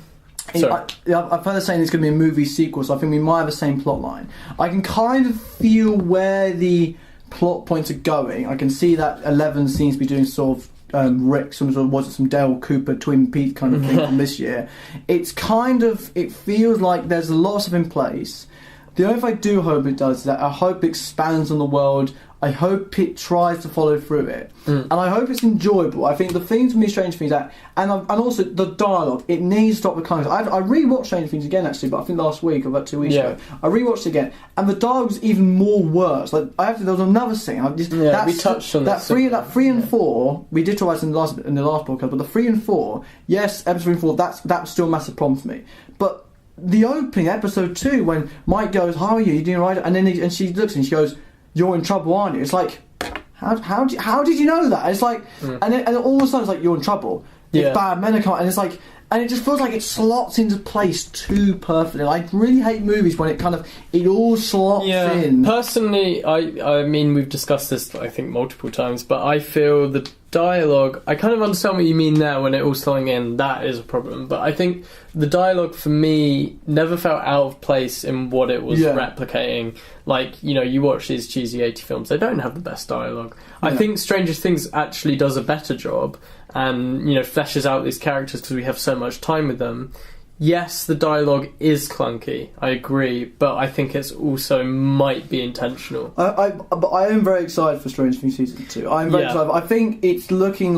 I've heard saying it's going to be a movie sequel, so I think we might have the same plot line. I can kind of feel where the plot points are going. I can see that 11 seems to be doing sort of Rick, some Dale Cooper Twin Peaks kind of thing from this year. It feels like there's a lot of stuff in place. The only thing I do hope it does is that I hope it expands on the world. I hope it tries to follow through it, and I hope it's enjoyable. I think the things with me, Stranger Things, and also the dialogue, it needs to stop becoming. I rewatched Stranger Things again actually, but I think last week or about 2 weeks ago, I rewatched it again, and the dialogue was even more worse. Like there was another scene. We touched on that. Three and 4. We did talk about it in the last podcast, but the 3 and 4, yes, episode 3 and 4, that's still a massive problem for me. But the opening episode 2, when Mike goes, "How are you? You doing all right?" And then and she looks and she goes, "You're in trouble, aren't you?" It's like, how did you know that? It's like, and all of a sudden it's like, you're in trouble. If bad men are coming, and it's like, and it just feels like it slots into place too perfectly. I really hate movies when it all slots in. Personally, I mean, we've discussed this I think multiple times, but I feel the dialogue, I kind of understand what you mean there when it all slotting in, that is a problem, but I think the dialogue for me never felt out of place in what it was replicating. Like, you watch these cheesy 80 films, they don't have the best dialogue. I think Stranger Things actually does a better job and fleshes out these characters because we have so much time with them. Yes, the dialogue is clunky, I agree, but I think it's also might be intentional. But I am very excited for Stranger Things season 2. I'm very excited. I think it's looking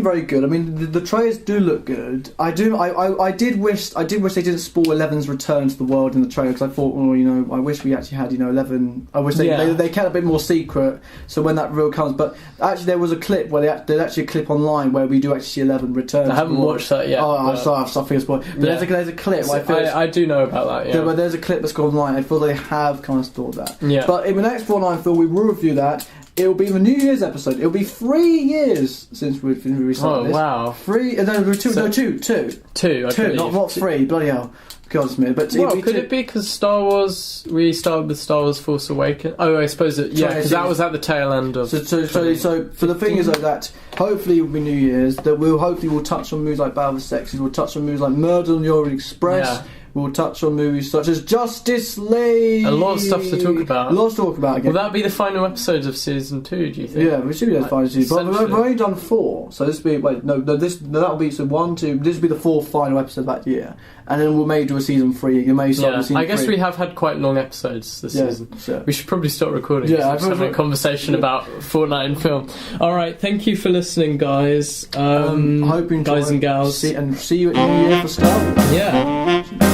very good. I mean, the trailers do look good. I did wish they didn't spoil 11's return to the world in the trailer, because I thought, I wish we actually had 11. I wish they kept a bit more secret, so when that reveal comes. But actually, there was a clip where there's actually a clip online where we do actually see 11 return. I haven't watched that yet. Oh, I'm sorry, I feel spoiled. But there's a there's a clip. I do know about that. Yeah, but there's a clip that's gone online. I feel they have kind of stored that. Yeah. But in the next Fortnight film, we will review that. It will be the New Year's episode. It will be 3 years since we started this. Oh wow! 3? No, two. Two. Not 3. Bloody hell. God, but could it be because Star Wars? We started with Star Wars: Force Awakens. Oh, I suppose because that was at the tail end of. So for the thing is that hopefully it will be New Year's. That we'll touch on movies like Battle of the Sexes. We'll touch on movies like Murder on the Orient Express. Yeah. We'll touch on movies such as Justice League. A lot of stuff to talk about. Again. Will that be the final episodes of season 2? Do you think? Yeah, we should be the final season. But we've only done 4, so this will be that'll be 1, 2. This will be the 4th final episode of that year, and then we'll maybe do a season 3. You may start with season 3. I guess we have had quite long episodes this season. So. We should probably stop recording. Yeah, I'm having a conversation about Fortnite and film. All right, thank you for listening, guys. I hope you enjoy, guys and gals, see you at New Year for Star Wars. Yeah.